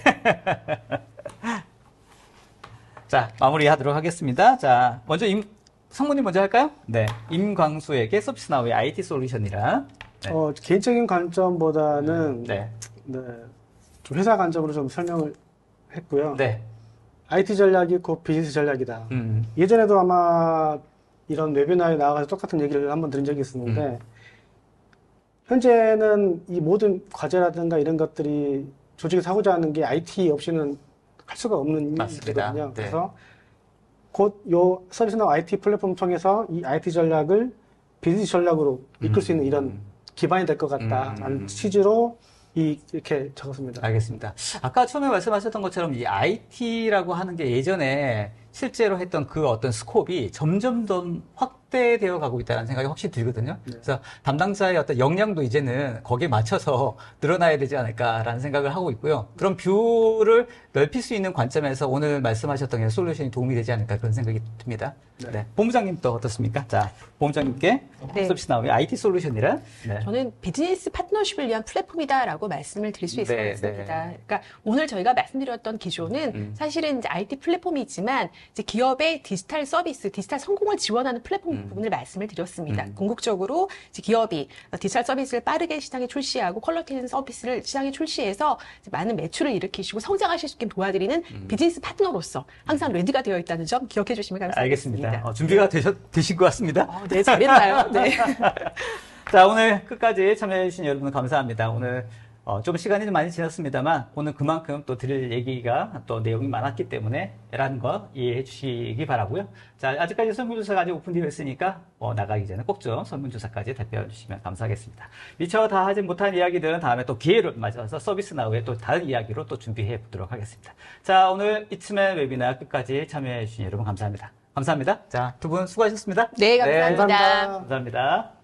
자, 마무리하도록 하겠습니다. 자, 먼저 성문님 먼저 할까요? 네, 임광수에게 서비스나우의 IT 솔루션이라. 네. 개인적인 관점보다는 네. 좀 회사 관점으로 좀 설명을 했고요. 네. IT 전략이 곧 비즈니스 전략이다. 예전에도 아마 이런 웨비나에 나와서 똑같은 얘기를 한번 드린 적이 있었는데 현재는 이 모든 과제라든가 이런 것들이 조직에서 하고자 하는 게 IT 없이는 할 수가 없는 일이거든요. 네. 그래서 곧 요 서비스나 IT 플랫폼 통해서 이 IT 전략을 비즈니스 전략으로 이끌 수 있는 이런 기반이 될 것 같다라는 취지로 이렇게 적었습니다. 알겠습니다. 아까 처음에 말씀하셨던 것처럼 이 IT라고 하는 게 예전에 실제로 했던 그 어떤 스콥이 점점 더 확대되어 가고 있다는 생각이 확실히 들거든요. 그래서 담당자의 어떤 역량도 이제는 거기에 맞춰서 늘어나야 되지 않을까라는 생각을 하고 있고요. 그런 뷰를 넓힐 수 있는 관점에서 오늘 말씀하셨던 솔루션이 도움이 되지 않을까 그런 생각이 듭니다. 네. 본부장님 또 어떻습니까? 자, 본부장님께 네. 서비스나우의 IT 솔루션이란? 네. 저는 비즈니스 파트너십을 위한 플랫폼이다라고 말씀을 드릴 수 있을 것 네, 같습니다. 네. 그러니까 오늘 저희가 말씀드렸던 기조는 사실은 이제 IT 플랫폼이지만 이제 기업의 디지털 서비스, 디지털 성공을 지원하는 플랫폼 부분을 말씀을 드렸습니다. 궁극적으로 이제 기업이 디지털 서비스를 빠르게 시장에 출시하고 퀄리티 있는 서비스를 시장에 출시해서 이제 많은 매출을 일으키시고 성장하실 수 있게 도와드리는 비즈니스 파트너로서 항상 레디가 되어 있다는 점 기억해 주시면 감사하겠습니다. 알겠습니다. 준비가 되신 것 같습니다. 네, 잘했나요? 네. 자, 오늘 끝까지 참여해주신 여러분 감사합니다. 오늘 좀 시간이 좀 많이 지났습니다만 오늘 그만큼 또 드릴 얘기가 또 내용이 많았기 때문에 라는 거 이해해 주시기 바라고요. 자, 아직까지 설문조사가 아직 오픈되어 있으니까 나가기 전에 꼭 좀 설문조사까지 답변해 주시면 감사하겠습니다. 미처 다 하지 못한 이야기들은 다음에 또 기회를 맞아서 서비스나우의 또 다른 이야기로 또 준비해 보도록 하겠습니다. 자, 오늘 이츠맨 웨비나 끝까지 참여해 주신 여러분 감사합니다. 감사합니다. 자, 두 분 수고하셨습니다. 네, 감사합니다. 감사합니다. 감사합니다.